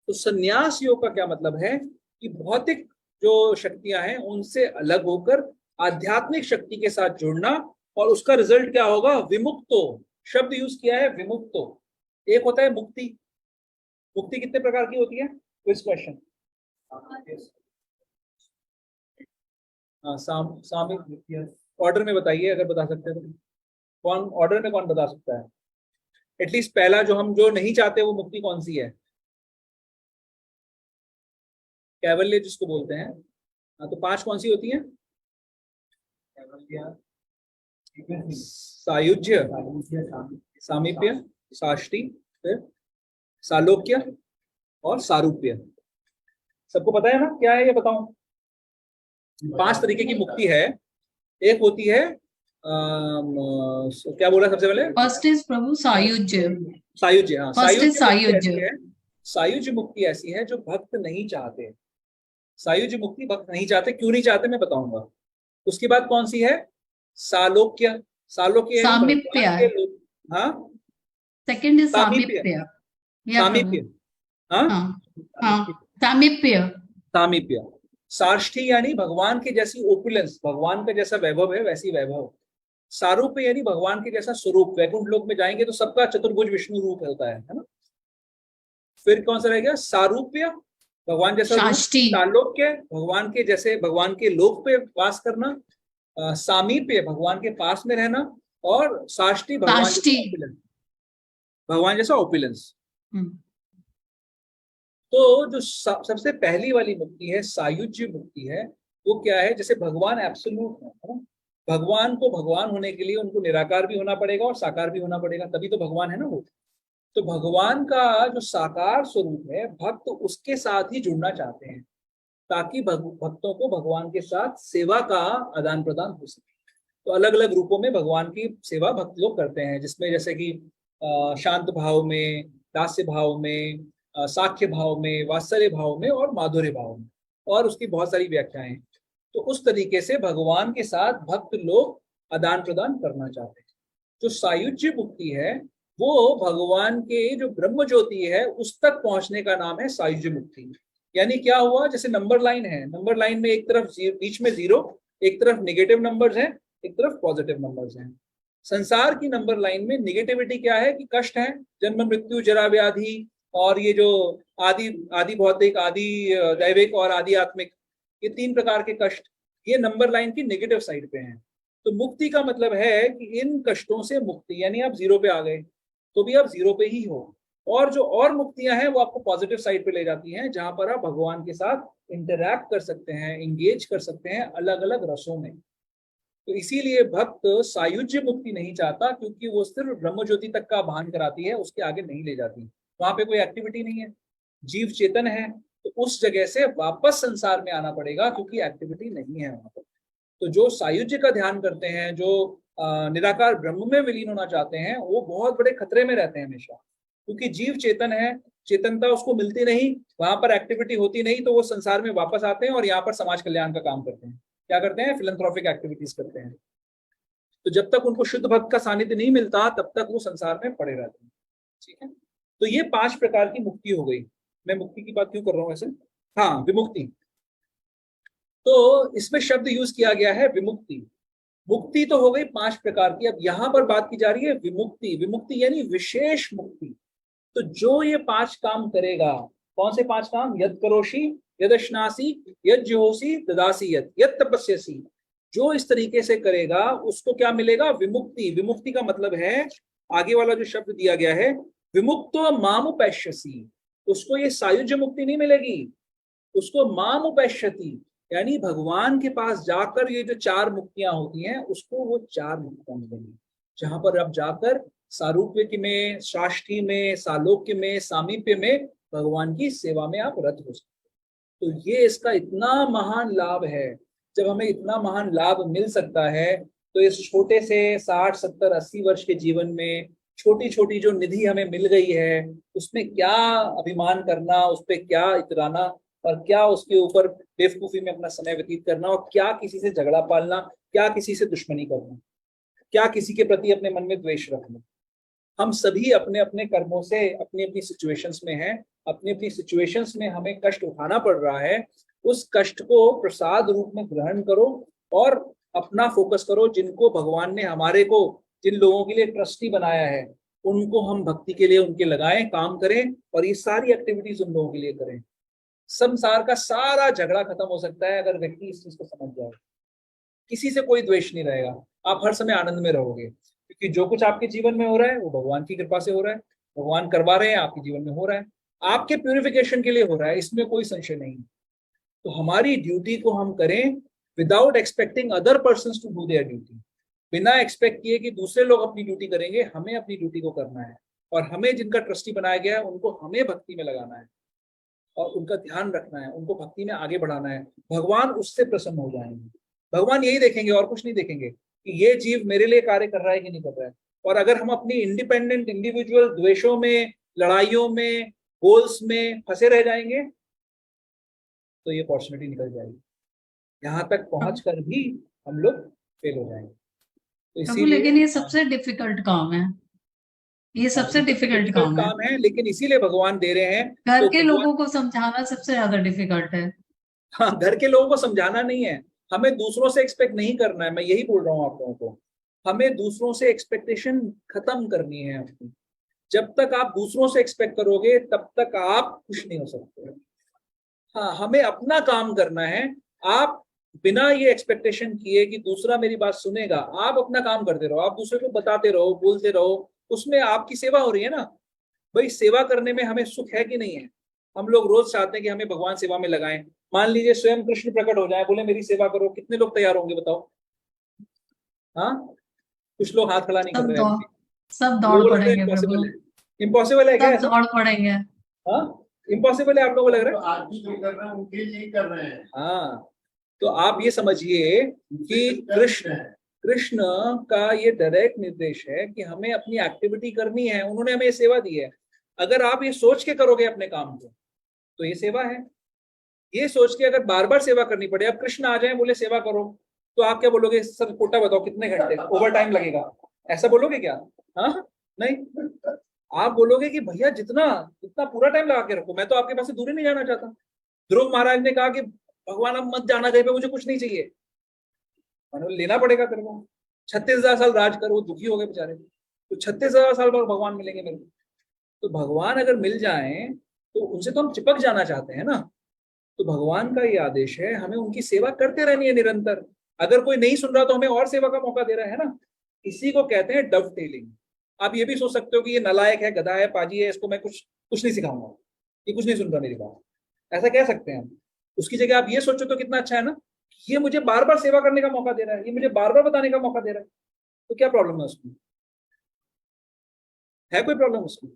तो संन्यास योग का क्या मतलब है कि भौतिक जो शक्तियां हैं उनसे अलग होकर आध्यात्मिक शक्ति के साथ जुड़ना, और उसका रिजल्ट क्या होगा, विमुक्तो। शब्द यूज किया है विमुक्तो। एक होता है मुक्ति। मुक्ति कितने प्रकार की होती है, क्विज क्वेश्चन। ऑर्डर में बताइए अगर बता सकते हैं तो। कौन ऑर्डर में, कौन बता सकता है एटलीस्ट पहला, जो हम जो नहीं चाहते वो मुक्ति कौन सी है, कैवल्य जिसको बोलते हैं। हाँ, तो 5 कौन सी होती है, सायुज्य, सामीप्य, साष्टी, फिर सालोक्य और सारूप्य। सबको पता है ना क्या है ये, बताओ। 5 तरीके की मुक्ति है। एक होती है क्या बोला सबसे पहले, फर्स्ट इज प्रभु सायुज्य। सायुज्य, हाँ फर्स्ट इज सायुज्य मुक्ति ऐसी सायुज्य। है। सायुज्य मुक्ति ऐसी है जो भक्त नहीं चाहते। सायुज्य मुक्ति भक्त नहीं चाहते, क्यों नहीं चाहते मैं बताऊंगा। उसके बाद कौन सी है, सालोक्य। सालोक्य यानी सामीप्य। भगवान के लोग, हाँ सेकंड इज सामीप्य, सामीप्य। या सामीप्य, प्रभु, हाँ हाँ हाँ, सामीप्य। सामीप्य। साष्ठी यानी भगवान की जैसी ओपुलेंस, भगवान का जैसा वैभव है वैसी वैभव। सारूप्य यानी भगवान के जैसा स्वरूप। वैकुंठ लोक में जाएंगे तो सबका चतुर्भुज विष्णु रूप होता है ना। फिर कौन सा रह गया, सारूप्य, भगवान जैसा रूप। साष्टी। सालोक्य, भगवान के जैसे, भगवान के लोक पे वास करना। सामीप्य, भगवान के पास में रहना। और साष्टी, भगवान जैसा साष्टी। ओपुलेंस, भगवान जैसा ओपुलेंस। हम्म। तो जो सबसे पहली वाली मुक्ति है, सायुज्य मुक्ति है, वो क्या है, जैसे भगवान एब्सोल्यूट है ना। भगवान को भगवान होने के लिए उनको निराकार भी होना पड़ेगा और साकार भी होना पड़ेगा, तभी तो भगवान है ना वो। तो भगवान का जो साकार स्वरूप है, भक्त उसके साथ ही जुड़ना चाहते हैं ताकि भक्तों को भगवान के साथ सेवा का आदान प्रदान हो सके। तो अलग अलग रूपों में भगवान की सेवा भक्त लोग करते हैं, जिसमें जैसे कि शांत भाव में, दास्य भाव में, साख्य भाव में, वात्सल्य भाव में और माधुर्य भाव में, और उसकी बहुत सारी व्याख्याएं हैं। तो उस तरीके से भगवान के साथ भक्त लोग आदान प्रदान करना चाहते हैं। जो सायुज्य मुक्ति है वो भगवान के जो ब्रह्म ज्योति है उस तक पहुंचने का नाम है सायुज्य मुक्ति। यानी क्या हुआ, जैसे नंबर लाइन है, नंबर लाइन में एक तरफ बीच में 0, एक तरफ नेगेटिव नंबर्स हैं, एक तरफ पॉजिटिव नंबर्स हैं। संसार की नंबर लाइन में नेगेटिविटी क्या है कि कष्ट है, जन्म मृत्यु जरा व्याधि, और ये जो आदि भौतिक, आदि दैविक और आदि आत्मिक, ये 3 प्रकार के कष्ट, ये नंबर लाइन की नेगेटिव साइड पे हैं। तो मुक्ति का मतलब है कि इन कष्टों से मुक्ति, यानी आप 0 पे आ गए तो भी आप 0 पे ही हो। और जो और मुक्तियां हैं वो आपको पॉजिटिव साइड पे ले जाती हैं, जहां पर आप भगवान के साथ इंटरैक्ट कर सकते हैं, इंगेज कर सकते हैं अलग अलग रसों में। तो इसीलिए भक्त सायुज्य मुक्ति नहीं चाहता, क्योंकि वो सिर्फ ब्रह्म ज्योति तक का भान कराती है, उसके आगे नहीं ले जाती। वहां पे कोई एक्टिविटी नहीं है, जीव चेतन है, तो उस जगह से वापस संसार में आना पड़ेगा क्योंकि एक्टिविटी नहीं है वहां पर। तो जो सायुज्य का ध्यान करते हैं, जो निराकार ब्रह्म में विलीन होना चाहते हैं, वो बहुत बड़े खतरे में रहते हैं हमेशा, क्योंकि जीव चेतन है, चेतनता उसको मिलती नहीं, वहां पर एक्टिविटी होती नहीं, तो वो संसार में वापस आते हैं और यहाँ पर समाज कल्याण का काम करते हैं। क्या करते हैं, फिलैंथ्रोपिक एक्टिविटीज करते हैं। तो जब तक उनको शुद्ध भक्त का सानिध्य नहीं मिलता तब तक वो संसार में पड़े रहते हैं। ठीक है, तो ये 5 प्रकार की मुक्ति हो गई। मैं मुक्ति की बात क्यों कर रहा हूँ वैसे, हाँ विमुक्ति। तो इसमें शब्द यूज किया गया है विमुक्ति। मुक्ति तो हो गई 5 प्रकार की, अब यहां पर बात की जा रही है विमुक्ति। विमुक्ति यानी विशेष मुक्ति। तो जो ये 5 काम करेगा कौन से 5 काम? यद करोषि यदश्नासी यद जुहोषि ददासी यद तपस्यसि। जो इस तरीके से करेगा उसको क्या मिलेगा? विमुक्ति। विमुक्ति का मतलब है, आगे वाला जो शब्द दिया गया है, विमुक्तो मामुपैश्यसि, उसको ये सायुज्य मुक्ति नहीं मिलेगी, उसको मामुपैश्यति, यानी भगवान के पास जाकर ये जो 4 मुक्तियां होती हैं उसको वो 4 मुक्तियां मिलेंगी, जहां पर आप जाकर सारूप्य में, साष्टी में, सालोक्य में, सामीप्य में भगवान की सेवा में आप रत हो सकते। तो ये इसका इतना महान लाभ है। जब हमें इतना महान लाभ मिल सकता है तो इस छोटे से 60, 70, 80 वर्ष के जीवन में छोटी छोटी जो निधि हमें मिल गई है उसमें क्या अभिमान करना, उस पर क्या इतराना, और क्या उसके ऊपर बेवकूफी में अपना समय व्यतीत करना, और क्या किसी से झगड़ा पालना, क्या किसी से दुश्मनी करना, क्या किसी के प्रति अपने मन में द्वेष रखना। हम सभी अपने अपने कर्मों से अपनी अपनी सिचुएशंस में हैं, अपनी अपनी सिचुएशंस में हमें कष्ट उठाना पड़ रहा है, उस कष्ट को प्रसाद रूप में ग्रहण करो और अपना फोकस करो। जिनको भगवान ने हमारे को, जिन लोगों के लिए ट्रस्टी बनाया है, उनको हम भक्ति के लिए उनके लगाएं, काम करें, और ये सारी एक्टिविटीज उन लोगों के लिए करें। संसार का सारा झगड़ा खत्म हो सकता है अगर व्यक्ति इस चीज को समझ जाए। किसी से कोई द्वेष नहीं रहेगा, आप हर समय आनंद में रहोगे, क्योंकि जो कुछ आपके जीवन में हो रहा है वो भगवान की कृपा से हो रहा है, भगवान करवा रहे हैं, आपके जीवन में हो रहा है, आपके प्यूरिफिकेशन के लिए हो रहा है, इसमें कोई संशय नहीं। तो हमारी ड्यूटी को हम करें without expecting other persons to do their duty. बिना एक्सपेक्ट किए कि दूसरे लोग अपनी ड्यूटी करेंगे, हमें अपनी ड्यूटी को करना है, और हमें जिनका ट्रस्टी बनाया गया है उनको हमें भक्ति में लगाना है और उनका ध्यान रखना है, उनको भक्ति में आगे बढ़ाना है। भगवान उससे प्रसन्न हो जाएंगे। भगवान यही देखेंगे और कुछ नहीं देखेंगे कि ये जीव मेरे लिए कार्य कर रहा है कि नहीं कर रहा है। और अगर हम अपनी इंडिपेंडेंट इंडिविजुअल द्वेषों में, लड़ाइयों में, गोल्स में फंसे रह जाएंगे तो ये अपॉर्चुनिटी निकल जाएगी, यहाँ तक पहुंच कर भी हम लोग फेल हो जाएंगे। तो प्रभु इसीलिए लेकिन ये सबसे डिफिकल्ट काम है, ये सबसे डिफिकल्ट काम है। काम है, लेकिन इसीलिए भगवान दे रहे हैं। घर तो के भगवान, लोगों को समझाना सबसे ज्यादा डिफिकल्ट है। हाँ, घर के लोगों को समझाना नहीं है, हमें दूसरों से एक्सपेक्ट नहीं करना है। मैं यही बोल रहा हूँ आप लोगों को, हमें दूसरों से एक्सपेक्टेशन खत्म करनी है अपनी। जब तक आप दूसरों से एक्सपेक्ट करोगे तब तक आप खुश नहीं हो सकते। हाँ, हमें अपना काम करना है। आप बिना ये एक्सपेक्टेशन किए कि दूसरा मेरी बात सुनेगा, आप अपना काम करते रहो, आप दूसरे को बताते रहो, बोलते रहो, उसमें आपकी सेवा हो रही है ना। भाई, सेवा करने में हमें सुख है कि नहीं है? हम लोग रोज चाहते हैं कि हमें भगवान सेवा में लगाएं। मान लीजिए स्वयं कृष्ण प्रकट हो जाए, बोले मेरी सेवा करो, कितने लोग तैयार होंगे बताओ? हाँ, कुछ लोग हाथ खड़ा नहीं कर रहे हैं। सब दौड़ पड़ेंगे प्रभु, इम्पॉसिबल है। इम्पॉसिबल है क्या सब ऐसा? दौड़ पड़ेंगे। हाँ, इम्पॉसिबल है आप लोगों को लग रहा है? तो आज भी जो कर रहे हैं उनके लिए ही कर रहे हैं। हाँ, तो आप ये समझिए कि कृष्ण का ये डायरेक्ट निर्देश है कि हमें अपनी एक्टिविटी करनी है। उन्होंने हमें ये सेवा दी है। अगर आप ये सोच के करोगे अपने काम को तो ये सेवा है। ये सोच के अगर बार बार सेवा करनी पड़े, अब कृष्ण आ जाए बोले सेवा करो, तो आप क्या बोलोगे? सर कोटा बताओ कितने घंटे ओवर टाइम लगेगा, ऐसा बोलोगे क्या? हाँ, नहीं, आप बोलोगे कि भैया जितना जितना पूरा टाइम लगा के रखो, मैं तो आपके पास से दूर ही नहीं जाना चाहता। ध्रुव महाराज ने कहा कि भगवान अब मत जाना कहीं पे, मुझे कुछ नहीं चाहिए। लेना पड़ेगा तेरे को, 36,000 साल राज कर। वो दुखी हो गए बेचारे, तो 36,000 साल बाद भगवान मिलेंगे मेरे को। तो भगवान अगर मिल जाए तो उनसे तो हम चिपक जाना चाहते हैं ना। तो भगवान का ये आदेश है, हमें उनकी सेवा करते रहनी है निरंतर। अगर कोई नहीं सुन रहा तो हमें और सेवा का मौका दे रहा है ना। इसी को कहते हैं डव टेलिंग। आप ये भी सोच सकते हो कि ये नालायक है, गधा है, पाजी है, इसको मैं कुछ नहीं सिखाऊंगा, ये कुछ नहीं सुन रहा मेरी बात, ऐसा कह सकते हैं हम। उसकी जगह आप ये सोचो तो कितना अच्छा है ना, ये मुझे बार बार सेवा करने का मौका दे रहा है, ये मुझे बार बार बताने का मौका दे रहा है, तो क्या प्रॉब्लम है उसमें? है कोई प्रॉब्लम उसमें?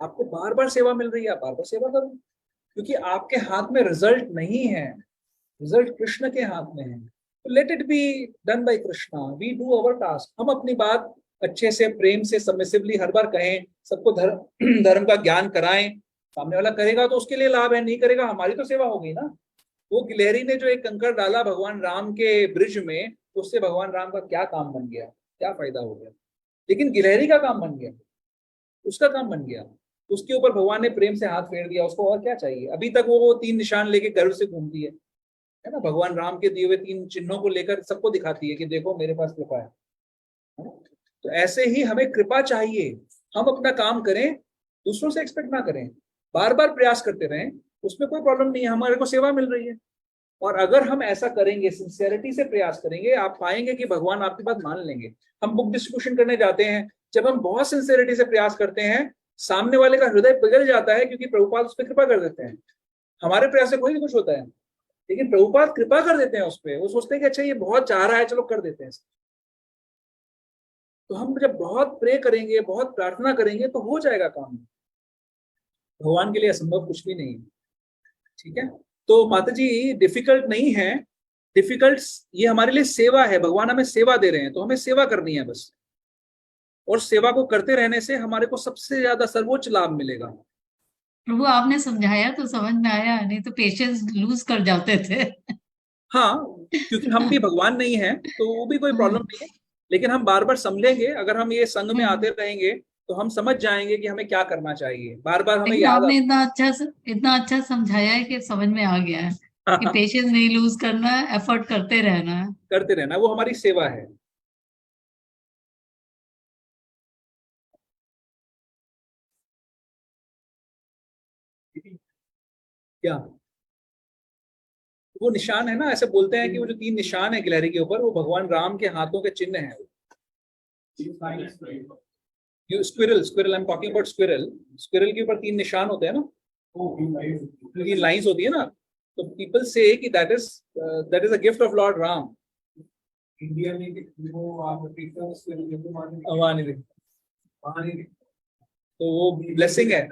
आपको बार बार सेवा मिल रही है, आप बार बार सेवा करो, क्योंकि आपके हाथ में रिजल्ट नहीं है, रिजल्ट कृष्ण के हाथ में है। तो let it be done by Krishna, we do our task. हम अपनी बात अच्छे से, प्रेम से, सबमिसिवली हर बार कहें, सबको धर्म का ज्ञान कराएं। सामने वाला करेगा तो उसके लिए लाभ है, नहीं करेगा हमारी तो सेवा हो गई ना। वो गिलहरी ने जो एक कंकड़ डाला भगवान राम के ब्रिज में, उससे भगवान राम का क्या काम बन गया, क्या फायदा हो गया? लेकिन गिलहरी का काम बन गया, उसका काम बन गया, उसके ऊपर भगवान ने प्रेम से हाथ फेर दिया, उसको और क्या चाहिए? अभी तक वो 3 निशान लेके गर्व से घूमती है ना। भगवान राम के दिए हुए 3 चिन्हों को लेकर सबको दिखाती है कि देखो मेरे पास कृपा है। तो ऐसे ही हमें कृपा चाहिए। हम अपना काम करें, दूसरों से एक्सपेक्ट ना करें, बार बार प्रयास करते रहें उसमें कोई प्रॉब्लम नहीं है, हमारे को सेवा मिल रही है। और अगर हम ऐसा करेंगे, सिंसियरिटी से प्रयास करेंगे, आप पाएंगे कि भगवान आपकी बात मान लेंगे। हम बुक डिस्ट्रीब्यूशन करने जाते हैं, जब हम बहुत सिंसियरिटी से प्रयास करते हैं, सामने वाले का हृदय पिघल जाता है, क्योंकि प्रभुपाद उस पर कृपा कर देते हैं। हमारे प्रयास से कोई नहीं कुछ होता है, लेकिन प्रभुपाद कृपा कर देते हैं उस पर। वो सोचते हैं कि अच्छा ये बहुत चाह रहा है, चलो कर देते हैं। तो हम जब बहुत प्रे करेंगे, बहुत प्रार्थना करेंगे, तो हो जाएगा काम। भगवान के लिए असंभव कुछ भी नहीं है। ठीक है, तो माता जी डिफिकल्ट नहीं है, डिफिकल्ट ये हमारे लिए सेवा है। भगवान हमें सेवा दे रहे हैं, तो हमें सेवा करनी है बस। और सेवा को करते रहने से हमारे को सबसे ज्यादा सर्वोच्च लाभ मिलेगा। प्रभु आपने समझाया तो समझ में आया, नहीं तो पेशेंस लूज कर जाते थे। हाँ, क्योंकि हम भी भगवान नहीं है, तो वो भी कोई प्रॉब्लम हम्म, नहीं है। लेकिन हम बार बार समझेंगे, अगर हम ये संघ में हम्म। आते रहेंगे, तो हम समझ जाएंगे कि हमें क्या करना चाहिए। बार बार हमें लेकिन याद आपने इतना अच्छा समझाया है कि समझ में आ गया है कि आता पेशेंस नहीं लूज करना है, एफर्ट करते रहना है। करते रहना, वो हमारी सेवा है। क्या वो निशान है ना, ऐसे बोलते हैं कि वो जो 3 निशान है गिलहरी के ऊपर, वो भगवान राम के हाथों के चिन्ह है। Squirrel, squirrel, I am talking about squirrel. Squirrel के ऊपर 3 निशान होते हैं ना, 3 लाइंस होती है ना। तो पीपल से कि that is a gift of Lord Ram. India में वो आप वहां नहीं दिखता। तो वो ब्लेसिंग है।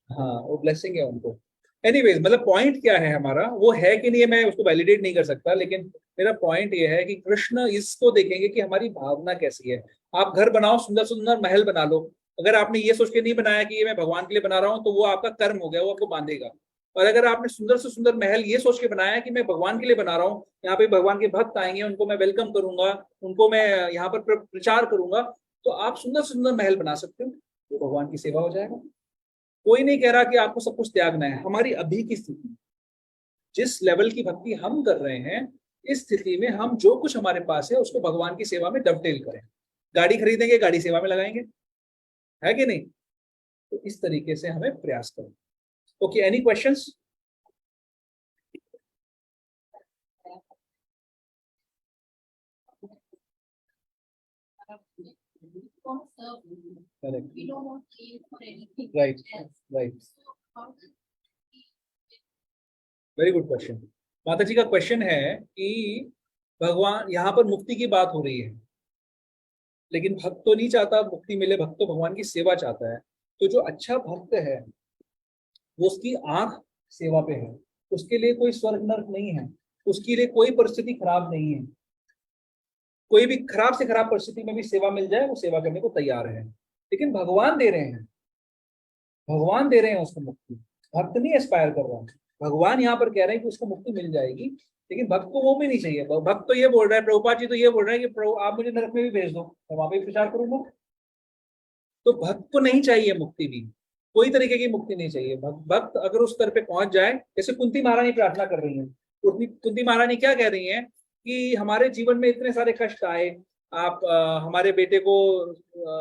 हाँ, वो ब्लेसिंग है उनको। एनीवेज, मतलब पॉइंट क्या है हमारा, वो है कि नहीं है, मैं उसको वैलिडेट नहीं कर सकता, लेकिन मेरा पॉइंट ये है कि कृष्ण इसको देखेंगे कि हमारी भावना कैसी है। आप घर बनाओ, सुंदर सुंदर महल बना लो, अगर आपने ये सोच के नहीं बनाया कि ये मैं भगवान के लिए बना रहा हूँ, तो वो आपका कर्म हो गया, वो आपको बांधेगा। और अगर आपने सुंदर से सुंदर महल ये सोच के बनाया कि मैं भगवान के लिए बना रहा हूँ, यहाँ पे भगवान के भक्त आएंगे, उनको मैं वेलकम करूंगा, उनको मैं यहाँ पर प्रचार करूंगा, तो आप सुंदर सुंदर महल बना सकते हो, तो भगवान की सेवा हो जाएगा। कोई नहीं कह रहा कि आपको सब कुछ त्यागना है। हमारी अभी की स्थिति, जिस लेवल की भक्ति हम कर रहे हैं, इस स्थिति में हम जो कुछ हमारे पास है उसको भगवान की सेवा में डबटेल करें। गाड़ी खरीदेंगे, गाड़ी सेवा में लगाएंगे, है कि नहीं? तो इस तरीके से हमें प्रयास करें। Okay, any questions? Don't serve. Correct, We don't want to use for anything right, else. Right, So how does very good question. माता जी का क्वेश्चन है कि भगवान, यहाँ पर मुक्ति की बात हो रही है, लेकिन भक्त तो नहीं चाहता मुक्ति मिले, भक्त तो भगवान की सेवा चाहता है। तो जो अच्छा भक्त है, वो उसकी आंख सेवा पे है, उसके लिए कोई स्वर्ग नर्क नहीं है, उसके लिए कोई परिस्थिति खराब नहीं है। कोई भी खराब से खराब परिस्थिति में भी सेवा मिल जाए, वो सेवा करने को तैयार है। लेकिन भगवान दे रहे हैं, भगवान दे रहे हैं उसको मुक्ति, भक्त नहीं एस्पायर कर रहा है। भगवान यहाँ पर कह रहे हैं कि उसको मुक्ति मिल जाएगी, लेकिन भक्त को वो भी नहीं चाहिए। भक्त तो ये बोल रहा है, प्रभुपाद जी तो ये बोल रहे हैं कि प्रभु आप मुझे नरक में भी भेज दो, मैं वहां पे प्रचार करूंगा। तो भक्त को नहीं चाहिए मुक्ति भी, कोई तरीके की मुक्ति नहीं चाहिए। भक्त अगर उस स्तर पे पहुंच जाए, जैसे कुंती महारानी प्रार्थना कर रही है, कुंती महारानी क्या कह रही है कि हमारे जीवन में इतने सारे कष्ट आए, आप हमारे बेटे को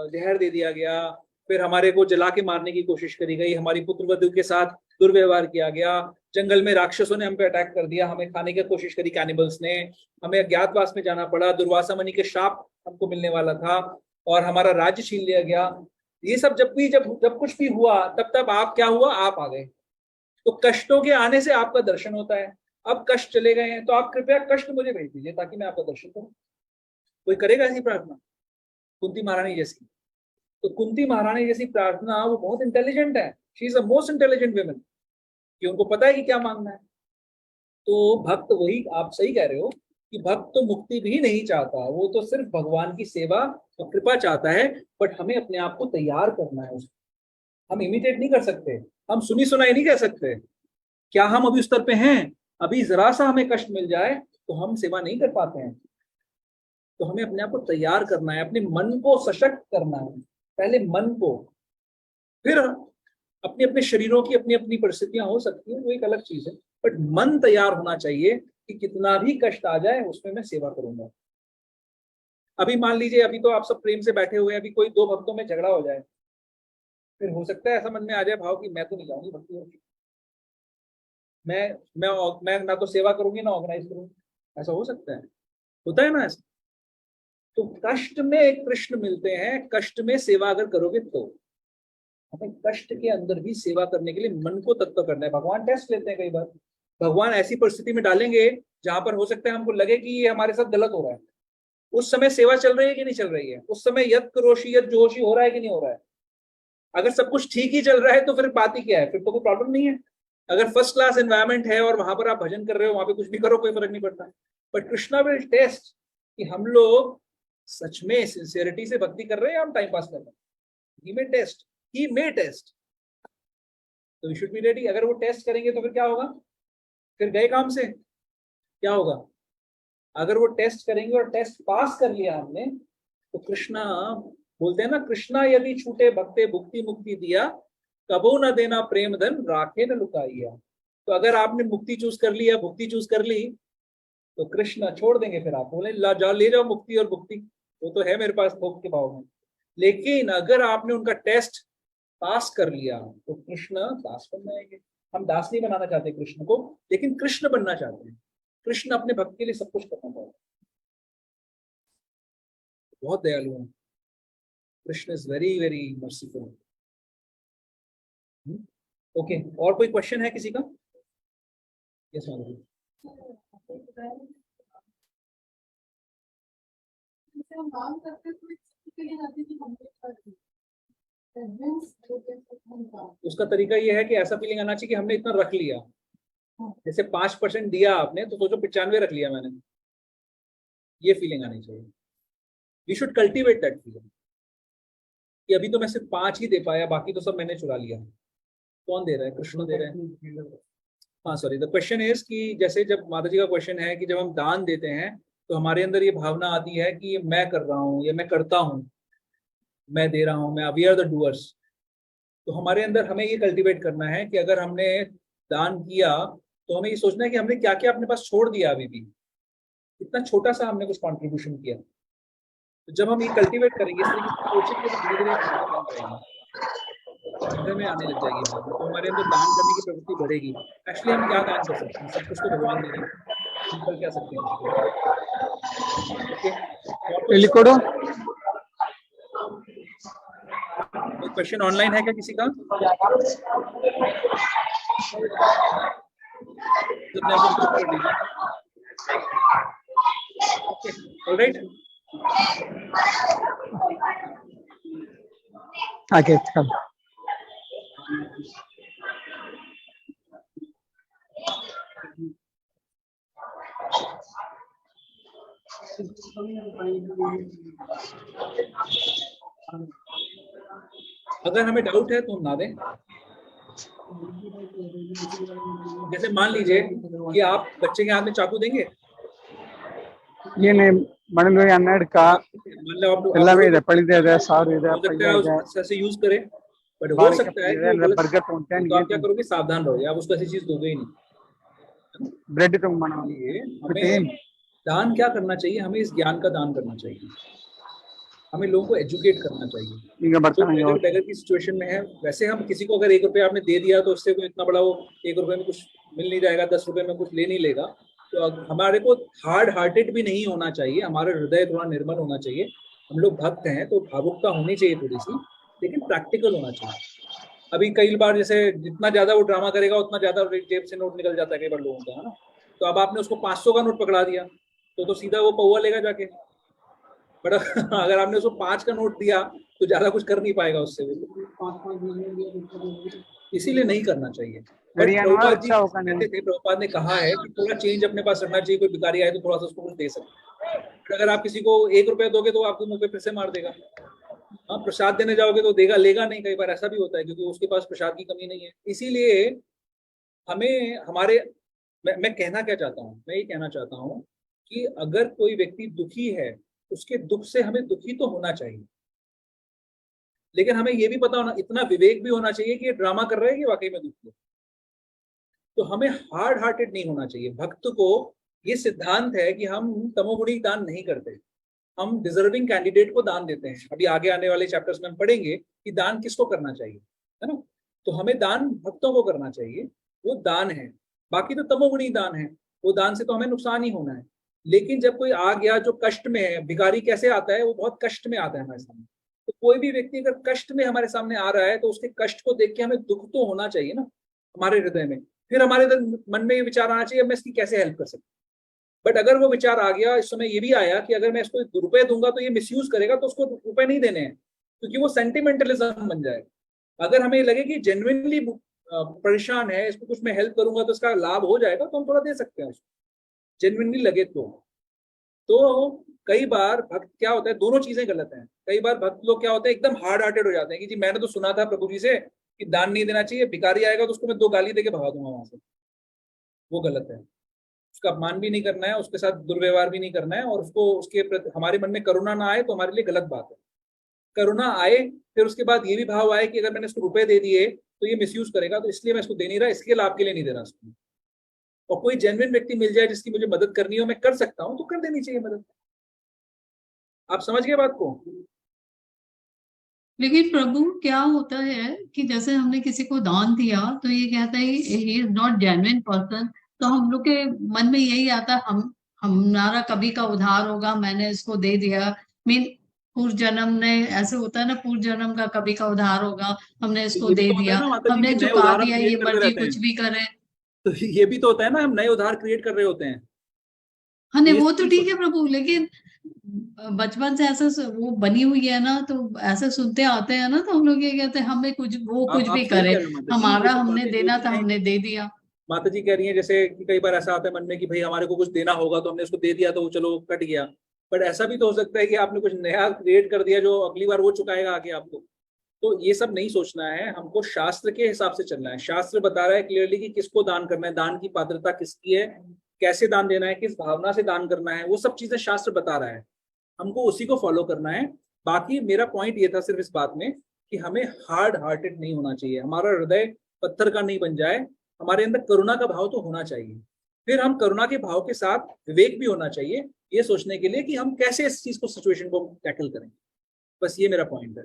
जहर दे दिया गया, फिर हमारे को जला के मारने की कोशिश करी गई, हमारी पुत्र वधू के साथ दुर्व्यवहार किया गया, जंगल में राक्षसों ने हम पे अटैक कर दिया, हमें खाने की कोशिश करी कैनिबल्स ने, हमें अज्ञातवास में जाना पड़ा, दुर्वासा मुनि के शाप हमको मिलने वाला था, और हमारा राज्य छीन लिया गया। ये सब जब कुछ भी हुआ, तब आप क्या हुआ, आप आ गए। तो कष्टों के आने से आपका दर्शन होता है। अब कष्ट चले गए हैं, तो आप कृपया कष्ट मुझे भेज दीजिए ताकि मैं आपका दर्शन करूं। कोई करेगा ऐसी प्रार्थना कुंती महारानी जैसी? तो कुंती महारानी जैसी प्रार्थना, वो बहुत इंटेलिजेंट है, she is the most intelligent women, कि उनको पता है कि क्या मांगना है। तो भक्त, वही आप सही कह रहे हो कि भक्त तो मुक्ति भी नहीं चाहता, वो तो सिर्फ भगवान की सेवा और कृपा चाहता है। बट हमें अपने आप को तैयार करना है उसको। हम इमिटेट नहीं कर सकते, हम सुनी सुनाई नहीं कह सकते। क्या हम अभी उस स्तर पे हैं? अभी जरा सा हमें कष्ट मिल जाए तो हम सेवा नहीं कर पाते हैं। तो हमें अपने आप को तैयार करना है, अपने मन को सशक्त करना है, पहले मन को, फिर अपने अपने शरीरों की अपनी अपनी परिस्थितियां हो सकती है, वो एक अलग चीज है। बट मन तैयार होना चाहिए कि कितना भी कष्ट आ जाए उसमें मैं सेवा करूंगा। अभी मान लीजिए, अभी तो आप सब प्रेम से बैठे हुए हैं, अभी कोई 2 भक्तों में झगड़ा हो जाए, फिर हो सकता है ऐसा मन में आ जाए भाव कि मैं तो नहीं जाऊंगी भक्ति होगी, मैं ना तो सेवा करूंगी ना ऑर्गेनाइज करूंगी, ऐसा हो सकता है? होता है ना ऐसा? तो कष्ट में कृष्ण मिलते हैं, कष्ट में सेवा अगर करोगे तो। हमें कष्ट के अंदर भी सेवा करने के लिए मन को तत्पर करना है। भगवान टेस्ट लेते हैं कई बार, भगवान ऐसी परिस्थिति में डालेंगे जहां पर हो सकता है हमको लगे कि ये हमारे साथ गलत हो रहा है। उस समय सेवा चल रही है कि नहीं चल रही है, उस समय यत करोषि यत जोशी हो रहा है कि नहीं हो रहा है। अगर सब कुछ ठीक ही चल रहा है तो फिर बात ही क्या है, फिर तो कोई प्रॉब्लम नहीं है। अगर फर्स्ट क्लास एनवायरमेंट है और वहां पर आप भजन कर रहे हो, वहां पे कुछ भी करो कोई फर्क नहीं पड़ता। बट कृष्णा विल टेस्ट कि हम लोग सच में सिंसियरिटी से भक्ति कर रहे हैं या हम टाइम पास कर रहे हैं। ही मे टेस्ट, तो वी शुड बी रेडी। अगर वो टेस्ट करेंगे तो फिर क्या होगा, फिर गए काम से क्या होगा? अगर वो टेस्ट करेंगे और टेस्ट पास कर लिया हमने, तो कृष्णा बोलते हैं ना, कृष्णा यदि छूटे भक्ते भुक्ति मुक्ति दिया, कबो न देना प्रेम धन राखे न लुकाइया। तो अगर आपने मुक्ति चूज कर ली या भुक्ति चूज कर ली, तो कृष्ण छोड़ देंगे। फिर आप बोले जाओ ले जाओ मुक्ति और भुक्ति, वो तो है मेरे पास थोक के भाव में। लेकिन अगर आपने उनका टेस्ट पास कर लिया तो कृष्ण दास बन जाएंगे। हम दास नहीं बनाना चाहते कृष्ण को, लेकिन कृष्ण बनना चाहते हैं। कृष्ण अपने भक्त के लिए सब कुछ करना चाहते हैं, बहुत दयालु है। Krishna is very very merciful. Okay, और कोई क्वेश्चन है किसी का? यस माधुरी। जैसे हम काम करते हैं तो एक के लिए जाती थी कंप्लीट कर दी। उसका तरीका ये है कि ऐसा फीलिंग आना चाहिए कि हमने इतना रख लिया। जैसे 5% दिया आपने तो सोचो 95 रख लिया मैंने, ये फीलिंग आनी चाहिए। We should cultivate that feeling कि अभी तो मैं सिर्फ 5 ही दे पाया, बाकी तो सब मैंने चुरा लिया। कौन दे रहा है? कृष्ण दे रहे हैं। हाँ सॉरी, द क्वेश्चन इज कि जैसे जब माता जी का क्वेश्चन है कि जब हम दान देते हैं तो हमारे अंदर ये भावना आती है कि ये मैं कर रहा हूँ, ये मैं करता हूँ, मैं दे रहा हूँ, मैं वी आर द डूअर्स। तो हमारे अंदर हमें ये कल्टीवेट करना है कि अगर हमने दान किया तो हमें ये सोचना है कि हमने क्या क्या अपने पास छोड़ दिया, अभी भी इतना छोटा सा हमने कुछ कॉन्ट्रीब्यूशन किया। तो जब हम ये कल्टीवेट करेंगे इस तरीके से सोचेंगे तो धीरे धीरे अंदर में आने लग जाएगी भावना, तो हमारे अंदर दान करने की प्रवृत्ति बढ़ेगी। एक्चुअली हम क्या दान कर सकते हैं? सब कुछ तो भगवान दे रहे हैं, हम कर क्या सकते हैं? लिखोड़ो कोई क्वेश्चन ऑनलाइन है क्या किसी का? ऑलराइट, आगे चल। अगर हमें डाउट है तो हम ना दें। जैसे मान लीजिए कि आप बच्चे के हाथ में चाकू देंगे, ये नहीं मणिलोई अन्नड़ का मान लो आप ಎಲ್ಲವೇ ಇದೆ, ಪಳಿದೆ ಇದೆ, ಸಾರು ಇದೆ, हो सकता है ಪಲ್ಯ उस से यूज करें, बट हो बारिश सकता है कि है, वो गलत, बर्गर तो उनका तो आप क्या करोगे? सावधान रहोगे, आप उसको ऐसी चीज दोगे ही नहीं। ब्रेड तो मना ये हमें दान क्या करना चाहिए? हमें इस ज्ञान का दान करना चाहिए, हमें लोगों को एजुकेट करना चाहिए। ಈಗ तो ಬರ್ತಾನೆ अगर बेगर की सिचुएशन में है, वैसे हम किसी को अगर 1 रुपया आपने दे दिया तो उससे कोई इतना बड़ा वो 1 रुपये में कुछ मिल नहीं जाएगा, 10 रुपये में कुछ ले नहीं लेगा। तो हमारे को हार्ड हार्टेड भी नहीं होना चाहिए, हमारा हृदय थोड़ा निर्मल होना चाहिए। हम लोग भक्त हैं तो भावुकता होनी चाहिए थोड़ी सी, लेकिन प्रैक्टिकल होना चाहिए। अभी कई बार जैसे जितना ज्यादा वो ड्रामा करेगा उतना ज्यादा जेब से नोट निकल जाता है कई बार लोगों का, है ना। तो अब आपने उसको 500 का नोट पकड़ा दिया तो सीधा वो पौवा लेगा जाके। बट अगर आपने उसको 5 का नोट दिया तो ज्यादा कुछ कर नहीं पाएगा उससे, इसीलिए नहीं करना चाहिए। बट प्रभुपाद जी कहते थे, प्रभुपाद ने कहा है कि थोड़ा चेंज अपने पास रखना चाहिए, कोई भिखारी आए तो थोड़ा सा उसको कुछ दे सकते हैं। अगर आप किसी को 1 रुपया दोगे तो आपको मुंह पे फिर से मार देगा। हाँ, प्रसाद देने जाओगे तो देगा, लेगा नहीं, कई बार ऐसा भी होता है क्योंकि उसके पास प्रसाद की कमी नहीं है। इसीलिए हमें हमारे मैं कहना क्या चाहता हूँ, मैं ये कहना चाहता हूँ कि अगर कोई व्यक्ति दुखी है, उसके दुख से हमें दुखी तो होना चाहिए, लेकिन हमें ये भी पता होना, इतना विवेक भी होना चाहिए कि ये ड्रामा कर रहा है कि वाकई में दुखी है। तो हमें हार्ड हार्टेड नहीं होना चाहिए। भक्त को ये सिद्धांत है कि हम तमोगुणी दान नहीं करते, हम डिजर्विंग कैंडिडेट को दान देते हैं। अभी आगे आने वाले चैप्टर्स में हम पढ़ेंगे कि दान किसको करना चाहिए, है ना। तो हमें दान भक्तों को करना चाहिए, वो दान है। बाकी तो तमोगुणी दान है, वो दान से तो हमें नुकसान ही होना है। लेकिन जब कोई आ गया जो कष्ट में है, भिखारी कैसे आता है, वो बहुत कष्ट में आता है हमारे सामने। तो कोई भी व्यक्ति अगर कष्ट में हमारे सामने आ रहा है तो उसके कष्ट को देख के हमें दुख तो होना चाहिए ना हमारे हृदय में। फिर हमारे मन में ये विचार आना चाहिए मैं इसकी कैसे हेल्प कर सकता हूँ। बट अगर वो विचार आ गया, इस समय ये भी आया कि अगर मैं इसको रुपए दूंगा तो ये मिसयूज करेगा, तो उसको रुपए नहीं देने हैं, क्योंकि वो सेंटिमेंटलिज्म बन जाएगा। अगर हमें लगे कि जेन्युइनली परेशान है, इसको कुछ मैं हेल्प करूंगा तो इसका लाभ हो जाएगा, तो हम थोड़ा दे सकते हैं उसको, जेन्युइनली लगे तो कई बार भक्त क्या होता है, दोनों चीजें गलत हैं। कई बार भक्त लोग क्या होते हैं, एकदम हार्ड हार्टेड हो जाते हैं कि जी मैंने तो सुना था प्रभु जी से कि दान नहीं देना चाहिए, भिखारी आएगा तो उसको मैं 2 गाली देके भगा दूंगा वहां से। वो गलत है। उसका अपमान भी नहीं करना है, उसके साथ दुर्व्यवहार भी नहीं करना है, और उसको उसके प्रति हमारे मन में करुणा ना आए तो हमारे लिए गलत बात है। करुणा आए, फिर उसके बाद ये भी भाव आए कि अगर मैंने इसको रुपए दे दिए तो ये मिसयूज करेगा, तो इसलिए मैं इसको दे नहीं रहा, इसके लाभ के लिए नहीं दे रहा इसको। और कोई जेन्युइन व्यक्ति मिल जाए जिसकी मुझे मदद करनी हो, मैं कर सकता हूँ, तो कर देनी चाहिए मदद। आप समझ गए बात को? लेकिन प्रभु क्या होता है कि जैसे हमने किसी को दान दिया तो ये कहता है he is not genuine person, तो हम लोग के मन में यही आता है हमारा कभी का उधार होगा, मैंने इसको दे दिया, मीन पूर्व जन्म ने ऐसे होता है ना, पूर्व जन्म का कभी का उधार होगा, हमने इसको ये भी दे तो होता है दिया, ना माता जी हमने कि नए झुका उदाहरण दिया, क्रिएट ये करते मर्जी रहते हैं। कुछ भी करे। तो ये भी तो होता है ना, हम नए उदाहरण क्रिएट कर रहे होते हैं। हाँ नहीं ये वो तो चीज ठीक है प्रभु, लेकिन बचपन से ऐसा वो बनी हुई है ना, तो ऐसे सुनते आते हैं ना, तो हम लोग ये कहते हैं हमें कुछ वो कुछ आप भी सही करे, कह रहे हो माता जी, ये हमारा सब हमने बातें देना होती था, हैं हमने कि दे दिया। माता जी कह रही हैं जैसे कि कई बार ऐसा आता है मन में कि भाई हमारे को कुछ देना होगा तो हमने उसको दे दिया तो वो चलो कट गया। बट ऐसा भी तो हो सकता है कि आपने कुछ नया क्रिएट कर दिया जो अगली बार वो चुकाएगा आगे आपको। तो ये सब नहीं सोचना है, हमको शास्त्र के हिसाब से चलना है। शास्त्र बता रहा है क्लियरली कि किसको दान करना है, दान की पात्रता किसकी है, कैसे दान देना है, किस भावना से दान करना है, वो सब चीजें शास्त्र बता रहा है, हमको उसी को फॉलो करना है। बाकी मेरा पॉइंट ये था सिर्फ इस बात में कि हमें हार्ड हार्टेड नहीं होना चाहिए, हमारा हृदय पत्थर का नहीं बन जाए, हमारे अंदर करुणा का भाव तो होना चाहिए। फिर हम करुणा के भाव के साथ विवेक भी होना चाहिए, ये सोचने के लिए कि हम कैसे इस चीज को, सिचुएशन को टैकल करें। बस ये मेरा पॉइंट है।